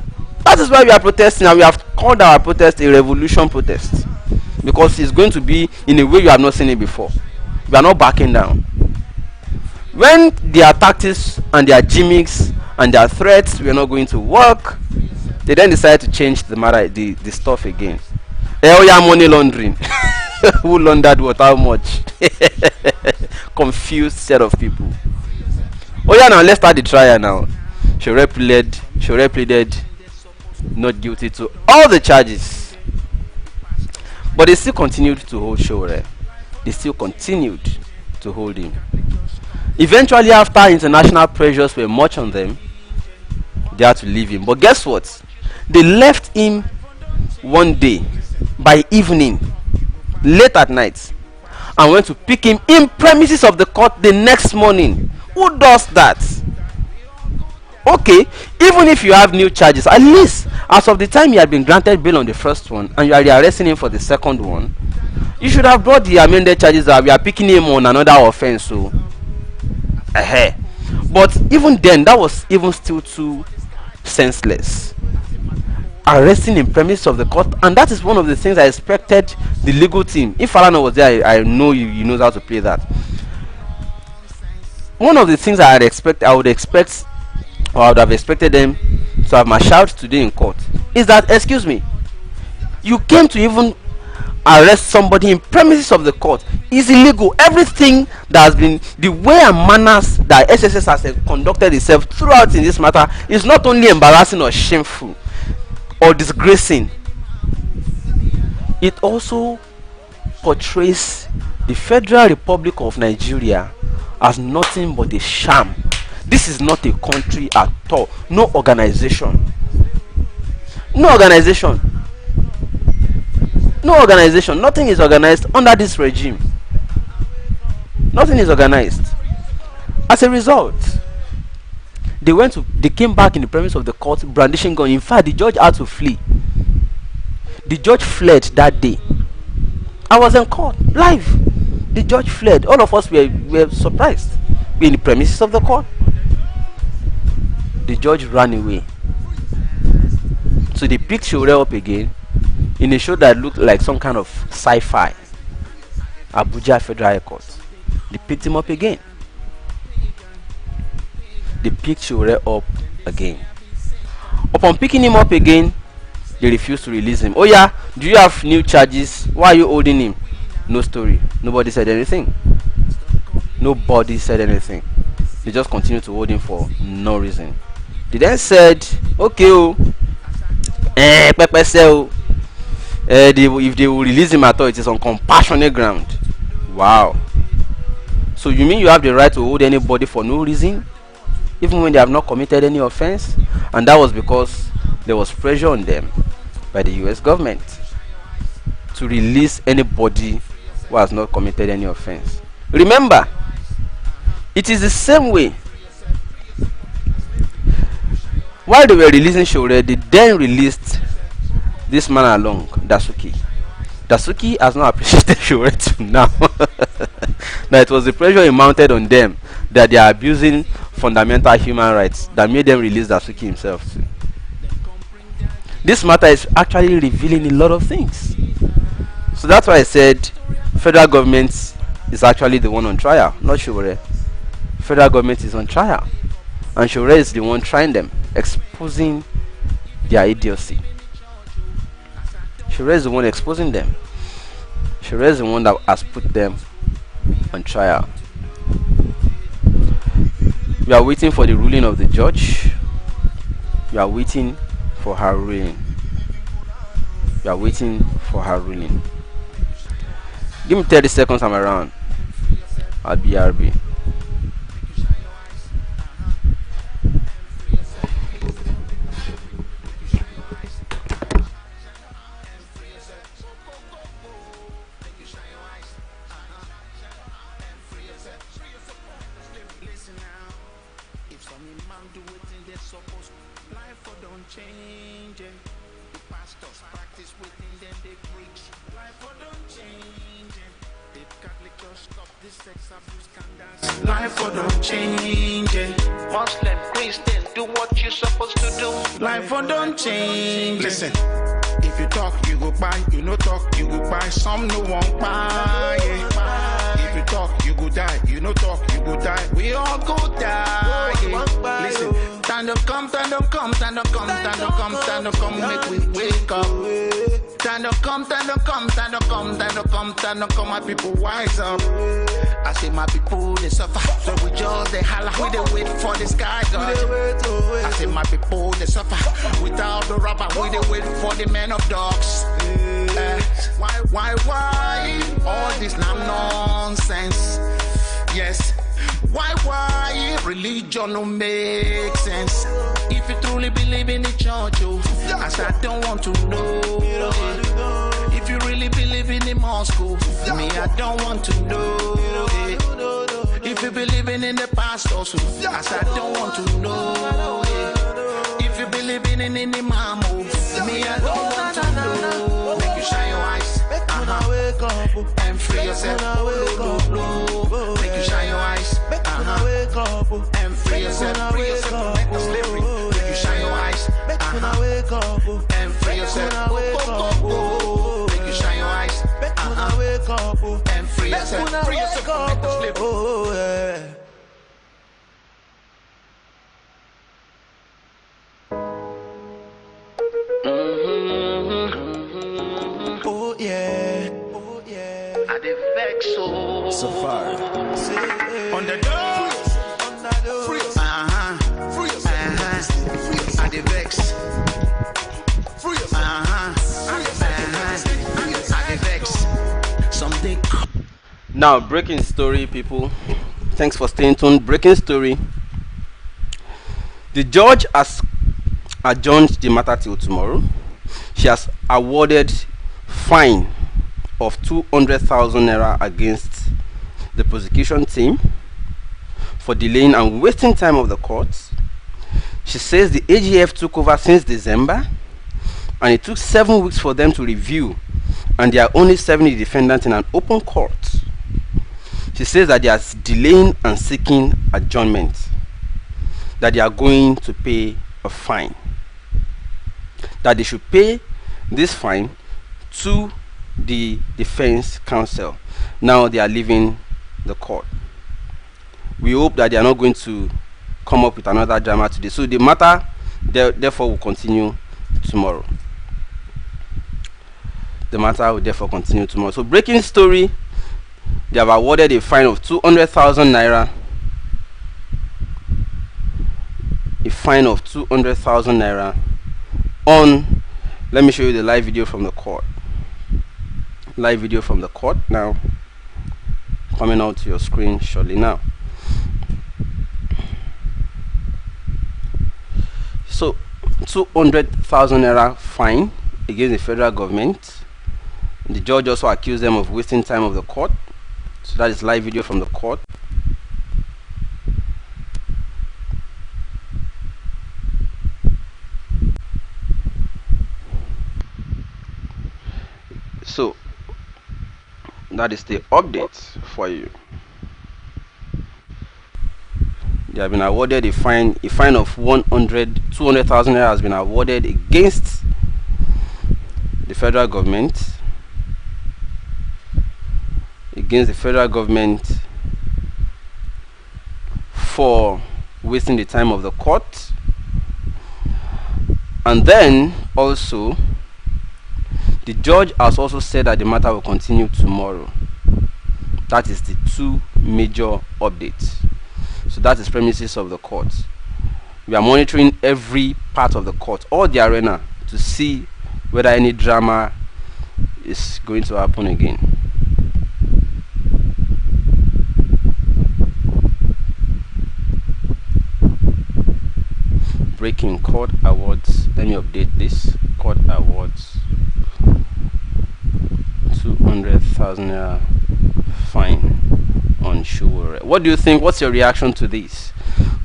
S1: That is why we are protesting, and we have called our protest a revolution protest, because it's going to be in a way you have not seen it before. We are not backing down. When their tactics and their gimmicks and their threats were not going to work, they then decided to change the matter, the stuff again. Oh yeah, money laundering. Who laundered what? How much? Confused set of people. Oh yeah, now let's start the trial now. Sowore pleaded not guilty to all the charges, but they still continued to hold Sowore. They still continued to hold him. Eventually, after international pressures were much on them, they had to leave him. But guess what? They left him one day by evening, late at night, and went to pick him in premises of the court the next morning. Who does that? Okay, even if you have new charges, at least as of the time you had been granted bail on the first one and you are arresting him for the second one, you should have brought the amended charges that we are picking him on another offense. So but even then, that was even still too senseless. Arresting in premise of the court, and that is one of the things I expected the legal team. If Falana was there, I know he knows how to play that. One of the things I would have expected them to have marshaled today in court is that, excuse me, you came to even arrest somebody in premises of the court is illegal. Everything that has been, the way and manners that SSS has conducted itself throughout in this matter is not only embarrassing or shameful or disgracing, it also portrays the Federal Republic of Nigeria as nothing but a sham. This is not a country at all. No organization. No organization, nothing is organized under this regime. Nothing is organized. As a result, they came back in the premise of the court brandishing gun. In fact, the judge had to flee. The judge fled that day. I was in court live. The judge fled. All of us were surprised. In the premises of the court, the judge ran away. So they picked Sowore up again in a show that looked like some kind of sci-fi. Abuja Federal High Court. They picked him up again. They picked Sowore up again. Upon picking him up again, they refused to release him. Oh yeah, do you have new charges? Why are you holding him? No story. Nobody said anything. Nobody said anything. They just continued to hold him for no reason. They then said, okay, Pepe say, if they will release him at all, it is on compassionate ground. Wow. So you mean you have the right to hold anybody for no reason, even when they have not committed any offense? And that was because there was pressure on them by the US government to release anybody who has not committed any offense. Remember, it is the same way. While they were releasing Sowore, they then released this man along, Dasuki. Dasuki has not appreciated Sowore till now. Now it was the pressure he mounted on them that they are abusing fundamental human rights that made them release Dasuki himself too. This matter is actually revealing a lot of things. So that's why I said federal government is actually the one on trial, not Sowore. Federal government is on trial, and Sowore is the one trying them, exposing their idiocy. Sowore is the one exposing them. Sowore is the one that has put them on trial. We are waiting for the ruling of the judge. We are waiting for her ruling. We are waiting for her ruling. Give me 30 seconds, I'm around. I'll be RB.
S3: Life for don't change it. Muslim, Christian, do what you're supposed to do. Life for don't change. Listen, if you talk, you go buy. You no talk, you go buy. Some no won't buy. If you talk, you go die. You no talk, you go die. We all go die. Listen, time to come, time to come, time to come, time to come, time to come. Make we wake up. Time to come, time to come, time to come, time to come, time to come. My people wise up. I say my people they suffer, so we just they holla, we they wait for the sky God. I say my people they suffer, without the rubber, we they wait for the men of dogs. Why all this nonsense? Yes. Why religion don't make sense? If you truly believe in the church, I said I don't want to know. If you really believe in the mosque, me I don't want to know. If you believe in the pastors, I said I don't want to know. If you believe in the imam, me I don't want to know. Make you shine your eyes, wake up and free yourself. Make you shine your eyes, wake up and free yourself. Free yourself from mental slavery. Make you shine your eyes, wake up and free yourself. Make you shine your eyes, wake up and free yourself. Free yourself from mental slavery. Oh yeah, oh yeah. I dey vex so.
S2: Safari.
S3: On the door. Free. I dey vex. Free. I dey vex. Something.
S1: Now, breaking story, people. Thanks for staying tuned. Breaking story. The judge has adjourned the matter till tomorrow. She has awarded fine of 200,000 naira against the prosecution team for delaying and wasting time of the courts. She says the AGF took over since December and it took 7 weeks for them to review, and they are only serving the defendant in an open court. She says that they are delaying and seeking adjournment, that they are going to pay a fine, that they should pay this fine to the defense counsel. Now they are leaving the court. We hope that they are not going to come up with another drama today. So the matter therefore will continue tomorrow. The matter will therefore continue tomorrow. So breaking story, they have awarded a fine of 200,000 naira. A fine of 200,000 naira on, let me show you the live video from the court. Live video from the court now, coming out to your screen shortly now. So 200,000 naira fine against the federal government. The judge also accused them of wasting time of the court. So that is live video from the court. So that is the update for you. They have been awarded a fine of 200,000 naira has been awarded against the federal government. For wasting the time of the court. And then also the judge has also said that the matter will continue tomorrow. That is the two major updates. So that is premises of the court. We are monitoring every part of the court, all the arena, to see whether any drama is going to happen again. Breaking court awards. Let me update this. Court awards. 200,000 naira fine on Sowore. What do you think? What's your reaction to this?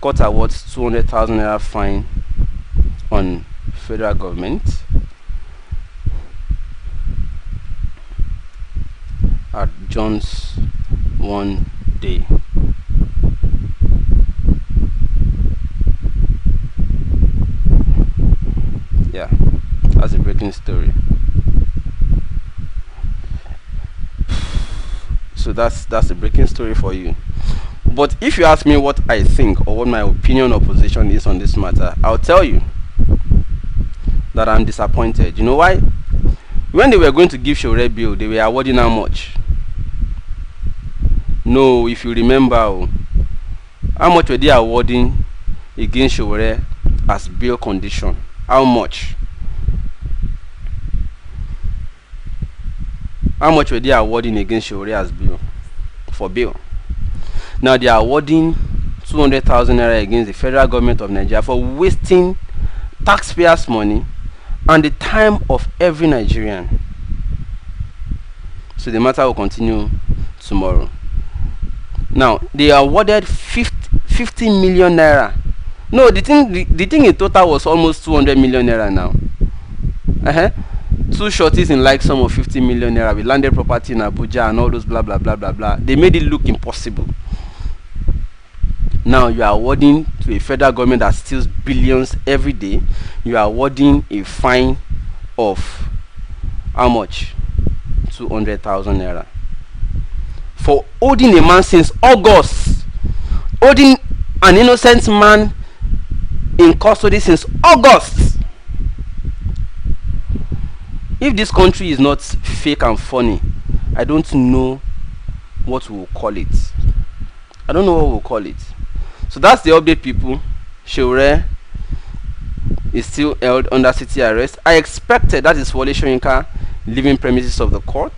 S1: Court awards 200,000 naira fine on federal government. Adjourns 1 day. Yeah, that's a breaking story. So that's a breaking story for you. But if you ask me what I think or what my opinion or position is on this matter, I'll tell you that I'm disappointed. You know why? When they were going to give Sowore bill, they were awarding how much? No, if you remember, how much were they awarding against Sowore as bail condition? How much? How much were they awarding against Sowore as bail? For bail. Now they are awarding 200,000 naira against the federal government of Nigeria for wasting taxpayers' money and the time of every Nigerian. So the matter will continue tomorrow. Now they awarded 50 million naira. No, the thing in total was almost 200 million naira now. Two shorties in like sum of 50 million naira with landed property in Abuja and all those blah blah blah blah blah. They made it look impossible. Now you are awarding to a federal government that steals billions every day. You are awarding a fine of how much? 200,000 naira for holding a man since August. Holding an innocent man in custody since August. If this country is not fake and funny, I don't know what we'll call it. I don't know what we'll call it. So that's the update, people. Sowore is still held under city arrest. I expected that is Wole Soyinka leaving premises of the court.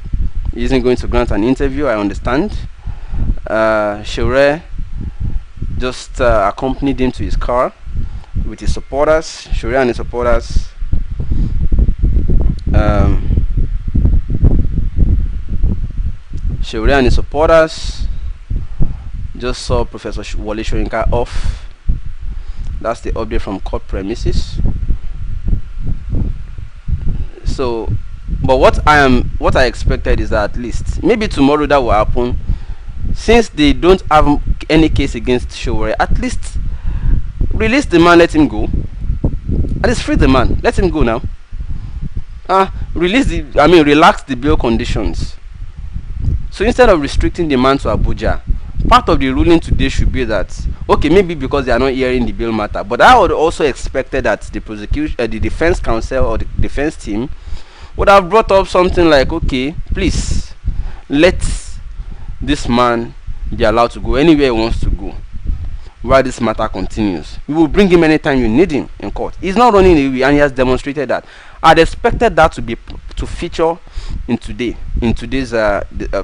S1: He isn't going to grant an interview, I understand. Sowore just accompanied him to his car with his supporters. Sowore and his supporters Sowore and his supporters just saw Professor Wole Soyinka off. That's the update from court premises. So, but what I expected is that at least maybe tomorrow that will happen. Since they don't have any case against Sowore, at least release the man, let him go. At least free the man, let him go now. Relax the bail conditions. So instead of restricting the man to Abuja, part of the ruling today should be that, okay, maybe because they are not hearing the bail matter, but I would also expected that the the defense counsel or the defense team would have brought up something like, okay, please let this man be allowed to go anywhere he wants to go while this matter continues. We will bring him anytime you need him in court. He's not running away, and he has demonstrated that. I'd expected that to feature in today's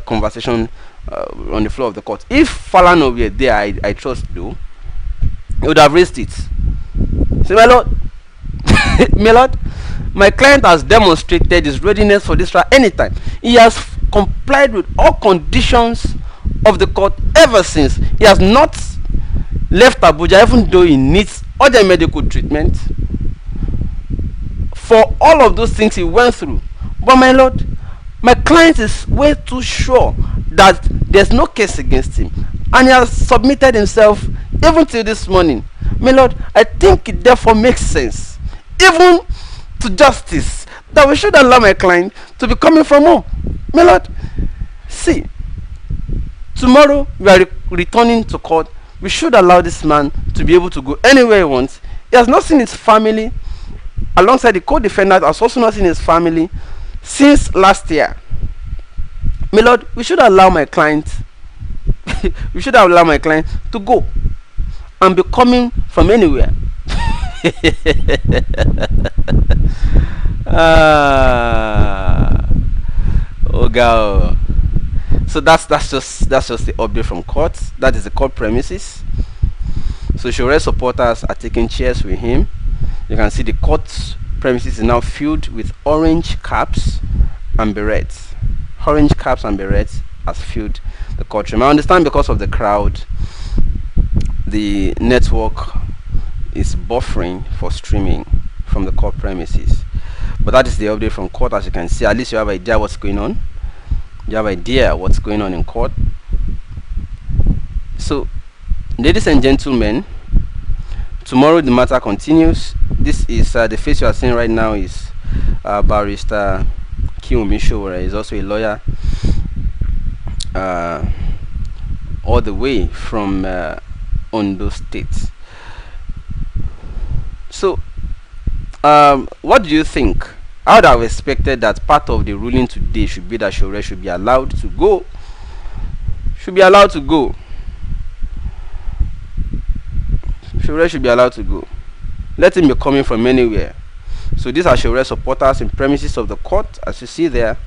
S1: conversation on the floor of the court. If Falana were there, I trust though, he would have raised it. Say, my lord, my lord, my client has demonstrated his readiness for this trial anytime. He has complied with all conditions of the court ever since. He has not left Abuja, even though he needs other medical treatment for all of those things he went through. But my lord, my client is way too sure that there's no case against him, and he has submitted himself even till this morning. My lord, I think it therefore makes sense, even to justice, that we should allow my client to be coming from home. My lord, see, tomorrow we are returning to court. We should allow this man to be able to go anywhere he wants. He has not seen his family, alongside the co-defendant has also not seen his family since last year. My lord, we should allow my client we should allow my client to go and be coming from anywhere. Oh god. So that's just the update from court. That is the court premises. So Sowore supporters are taking chairs with him. You can see the court premises is now filled with orange caps and berets. Orange caps and berets has filled the courtroom. I understand because of the crowd, the network is buffering for streaming from the court premises. But that is the update from court. As you can see, at least you have an idea what's going on. You have an idea what's going on in court. So, ladies and gentlemen, tomorrow the matter continues. This is the face you are seeing right now is Barrister Shehu Sowore. Is also a lawyer all the way from Ondo State. So, what do you think? I would have expected that part of the ruling today should be that Sowore should be allowed to go. Should be allowed to go. Sowore should be allowed to go. Let him be coming from anywhere. So these are Sowore supporters in premises of the court, as you see there.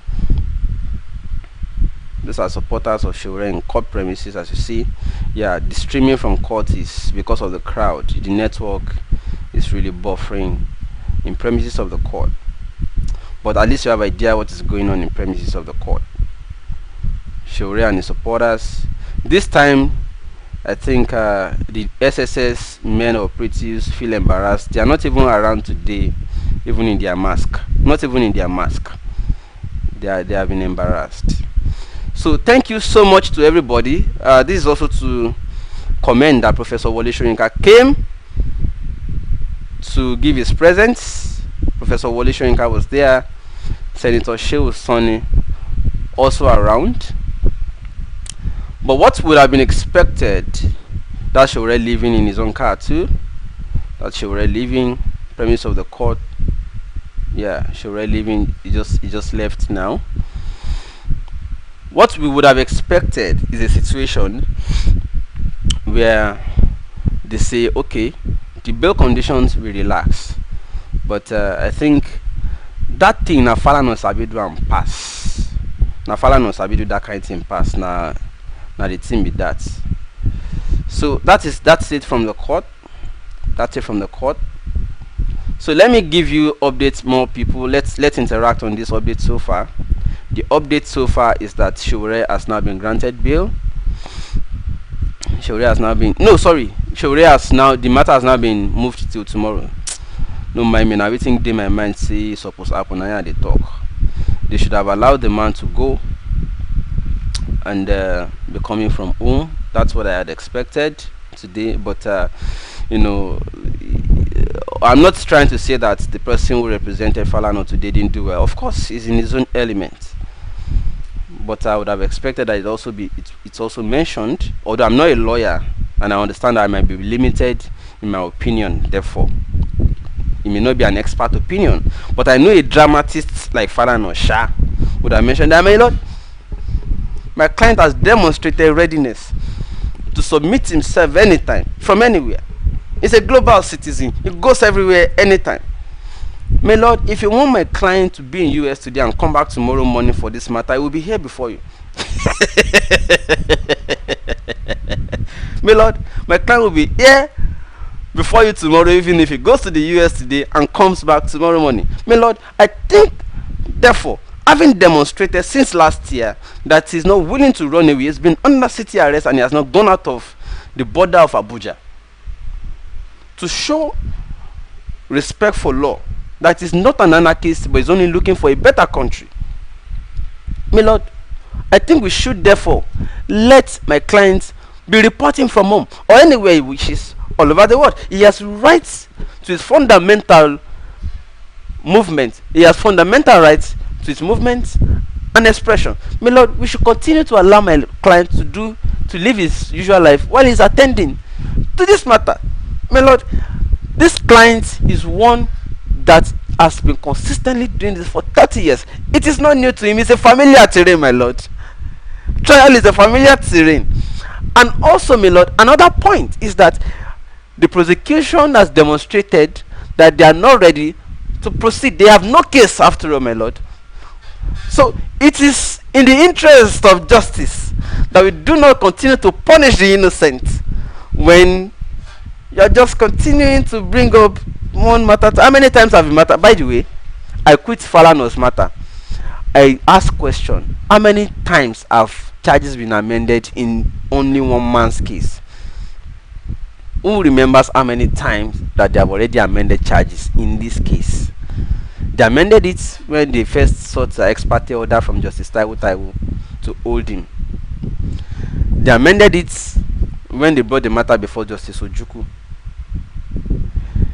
S1: These are supporters of Sowore in court premises, as you see. Yeah, the streaming from court is because of the crowd. The network is really buffering in premises of the court. But at least you have an idea what is going on in premises of the court. Sowore and his supporters. This time, I think the SSS men operatives feel embarrassed. They are not even around today, even in their mask. Not even in their mask. They have been embarrassed. So thank you so much to everybody. This is also to commend that Professor Wole Soyinka came to give his presence. Professor Wole Soyinka was there. Senator Shehu Sanni also around. But what would have been expected, that Sowore leaving in his own car too, that Sowore leaving premise of the court. Yeah, Sowore leaving, he just left now. What we would have expected is a situation where they say, okay, the bail conditions will relax, but I think that thing na Falana sabi do and pass. Na Falana sabi do that kind of thing pass. Na the thing be that. So that's it from the court. That's it from the court. So let me give you updates. More people. Let's interact on this update so far. The update so far is that Sowore has now been granted bail. Sowore has now been Sowore has now, the matter has now been moved till tomorrow. No mind me, now everything dey my mind say suppose happen. Now they talk. They should have allowed the man to go and be coming from home. That's what I had expected today. But you know, I'm not trying to say that the person who represented Falana today didn't do well. Of course, he's in his own element. But I would have expected that it's also mentioned. Although I'm not a lawyer and I understand that I might be limited in my opinion, therefore it may not be an expert opinion, but I know a dramatist like Falana Shah would have mentioned that, my lord, my client has demonstrated readiness to submit himself anytime, from anywhere. He's a global citizen. He goes everywhere anytime. My lord, if you want my client to be in US today and come back tomorrow morning for this matter, I will be here before you. My lord, my client will be here before you tomorrow, even if he goes to the US today and comes back tomorrow morning. My lord, I think, therefore, having demonstrated since last year that he's not willing to run away, he's been under city arrest and he has not gone out of the border of Abuja, to show respect for law, that is not an anarchist but is only looking for a better country. My lord, I think we should therefore let my client be reporting from home or anywhere he wishes all over the world. He has rights to his fundamental movement. He has fundamental rights to his movement and expression. My lord, we should continue to allow my client to live his usual life while he's attending to this matter. My lord, this client is one that has been consistently doing this for 30 years. It is not new to him. It's a familiar terrain, my lord. Trial is a familiar terrain. And also, my lord, another point is that the prosecution has demonstrated that they are not ready to proceed. They have no case after all, my lord. So it is in the interest of justice that we do not continue to punish the innocent when you are just continuing to bring up one matter. How many times have you matter? By the way, I quit Falana's matter. I ask question: how many times have charges been amended in only one man's case? Who remembers how many times that they have already amended charges in this case? They amended it when they first sought an ex parte order from Justice Taiwo to hold him. They amended it when they brought the matter before Justice Ojukwu.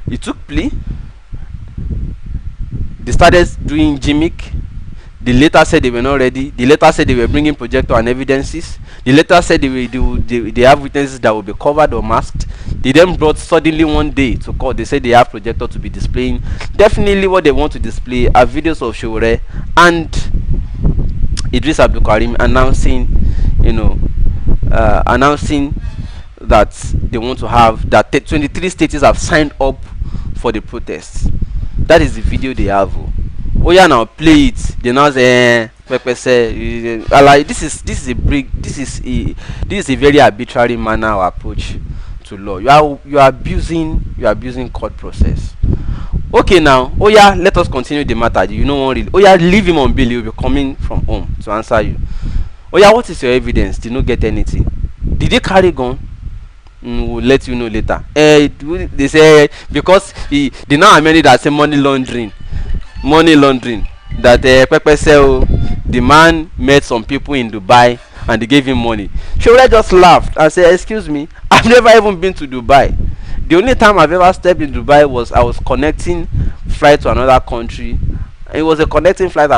S1: He took plea. They started doing gimmick. They later said they were not ready. They later said they were bringing projector and evidences. They later said they have witnesses that will be covered or masked. They then brought suddenly one day to court. They said they have projector to be displaying. Definitely what they want to display are videos of Sowore and Idris Abdul Karim announcing, announcing that they want to have that 23 states have signed up for the protests. That is the video they have. Oh yeah, now play it. They now say, this is a very arbitrary manner or approach to law. You are abusing court process. Okay, now, oh yeah, let us continue the matter. You know what? Oh yeah, leave him on bail. He will be coming from home to answer you. Oh yeah, what is your evidence? Did not get anything. Did they carry gun? We'll let you know later. They say because they now amended that say money laundering. That Pepe said the man met some people in Dubai and they gave him money. Sowore just laughed and said, "Excuse me, I've never even been to Dubai. The only time I've ever stepped in Dubai was I was connecting flight to another country. It was a connecting flight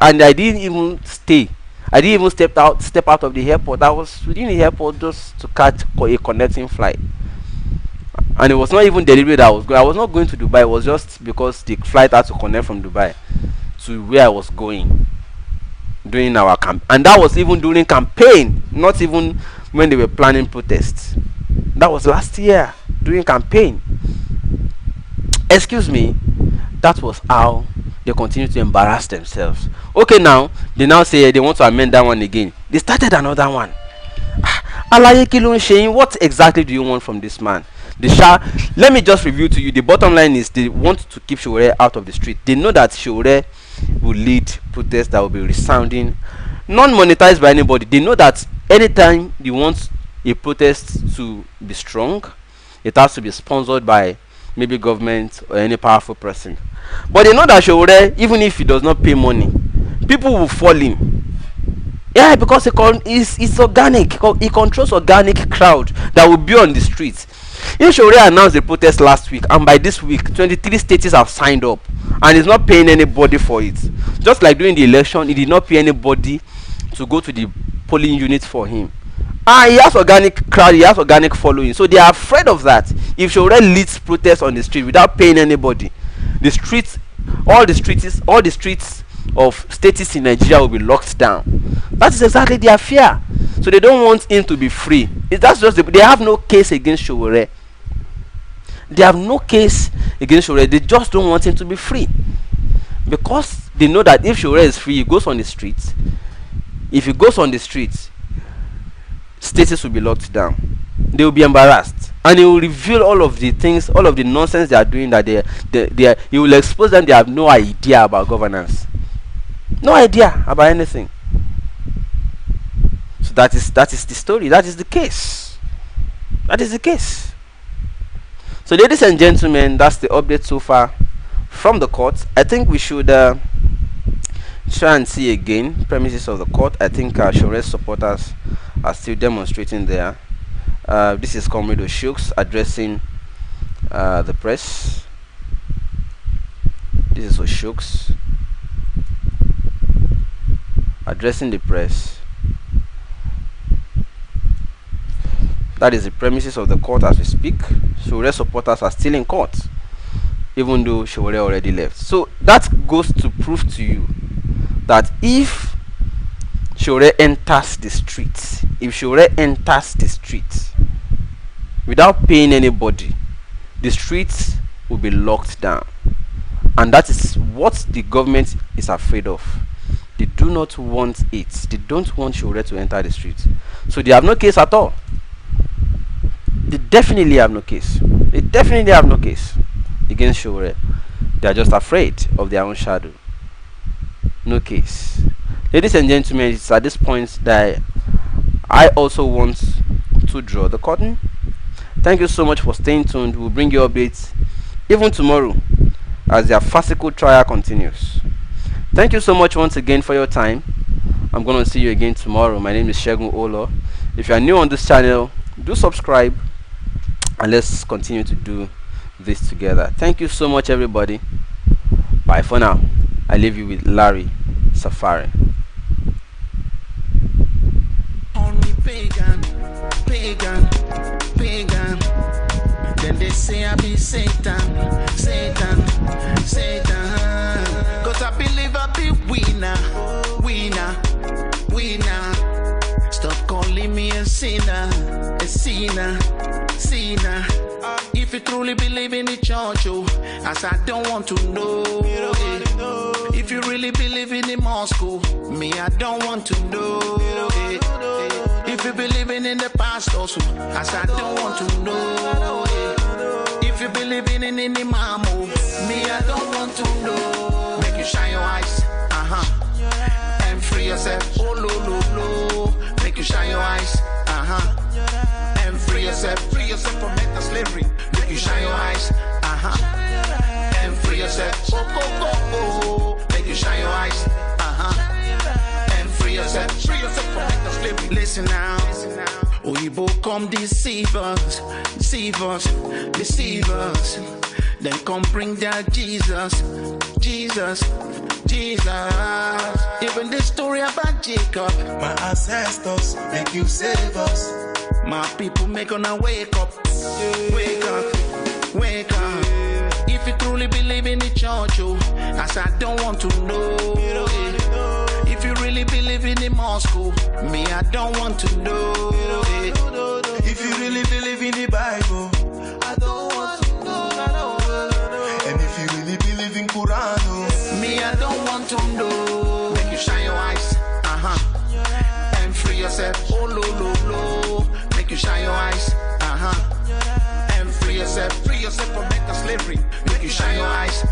S1: and I didn't even stay. I didn't even step out of the airport. I was within the airport just to catch a connecting flight. And it was not even deliberate that I was going. I was not going to Dubai. It was just because the flight had to connect from Dubai to where I was going during our camp. And that was even during campaign, not even when they were planning protests. That was last year during campaign. Excuse me. That was how they continue to embarrass themselves. Okay, now they now say they want to amend that one again. They started another one. Alaye Kilon Shein, what exactly do you want from this man? The Shah, let me just review to you. The bottom line is they want to keep Sowore out of the street. They know that Sowore will lead protests that will be resounding, non-monetized by anybody. They know that anytime they want a protest to be strong, it has to be sponsored by maybe government or any powerful person. But they know that Sowore, even if he does not pay money, people will fall in. Yeah, because it's organic. He controls organic crowd that will be on the streets. If Sowore announced the protest last week, and by this week 23 states have signed up, and he's not paying anybody for it, just like during the election he did not pay anybody to go to the polling unit for him, and he has organic crowd, he has organic following, so they are afraid of that. If Sowore leads protests on the street without paying anybody, the streets, all the streets of states in Nigeria will be locked down. That is exactly their fear. So they don't want him to be free. That's just they have no case against Sowore. They have no case against Sowore. They just don't want him to be free, because they know that if Sowore is free, he goes on the streets. If he goes on the streets, states will be locked down. They will be embarrassed, and he will reveal all of the things, all of the nonsense they are doing. That he will expose them. They have no idea about governance, no idea about anything. So that is the story. That is the case. That is the case. So, ladies and gentlemen, that's the update so far from the court. I think we should try and see again premises of the court. I think Sowore's supporters are still demonstrating there. This is Comrade Oshooks addressing the press. This is Oshooks addressing the press. That is the premises of the court as we speak. Sowore supporters are still in court, even though Sowore already left. So that goes to prove to you that if Sowore enters the streets, without paying anybody, the streets will be locked down. And that is what the government is afraid of. They do not want it. They don't want Sowore to enter the streets. So they have no case at all. They definitely have no case. They definitely have no case against Sowore. They are just afraid of their own shadow. No case. Ladies and gentlemen, it's at this point that I also want to draw the curtain. Thank you so much for staying tuned. We'll bring you updates even tomorrow as their farcical trial continues. Thank you so much once again for your time. I'm going to see you again tomorrow. My name is Shehu Olo. If you are new on this channel, do subscribe, and let's continue to do this together. Thank you so much, everybody. Bye for now. I leave you with Larry Safari.
S3: Only pagan. Then they say I be Satan. Cause I believe I be winner. Stop calling me a sinner. If you truly believe in the church, as I don't want to know. If you really believe in the mosque, me I don't want to know. If you believe in the pastors, as I don't want to know. If you believe in the imam, me I don't want to know. Make you shine your eyes, and free yourself. Oh lo. Make you shine your eyes, and free yourself from mental slavery. Make you shine your eyes, and free yourself. Go. Make you shine your eyes, and free yourself from mental slavery. Listen now, Oyibo come deceive us. Then come bring their Jesus. Even the story about Jacob.
S2: My ancestors make you save us.
S3: My people make on a wake up. Wake up. If you truly believe in the church, as I don't want to know. If you really believe in the mosque, me I don't want to know.
S2: If you really believe in the Bible, I don't want to know. And if you really believe in Quran,
S3: me I don't want to know. Make you shine your eyes, and free yourself. Oh lo. Make you shine your eyes, and free yourself from mental slavery. Make you shine your eyes,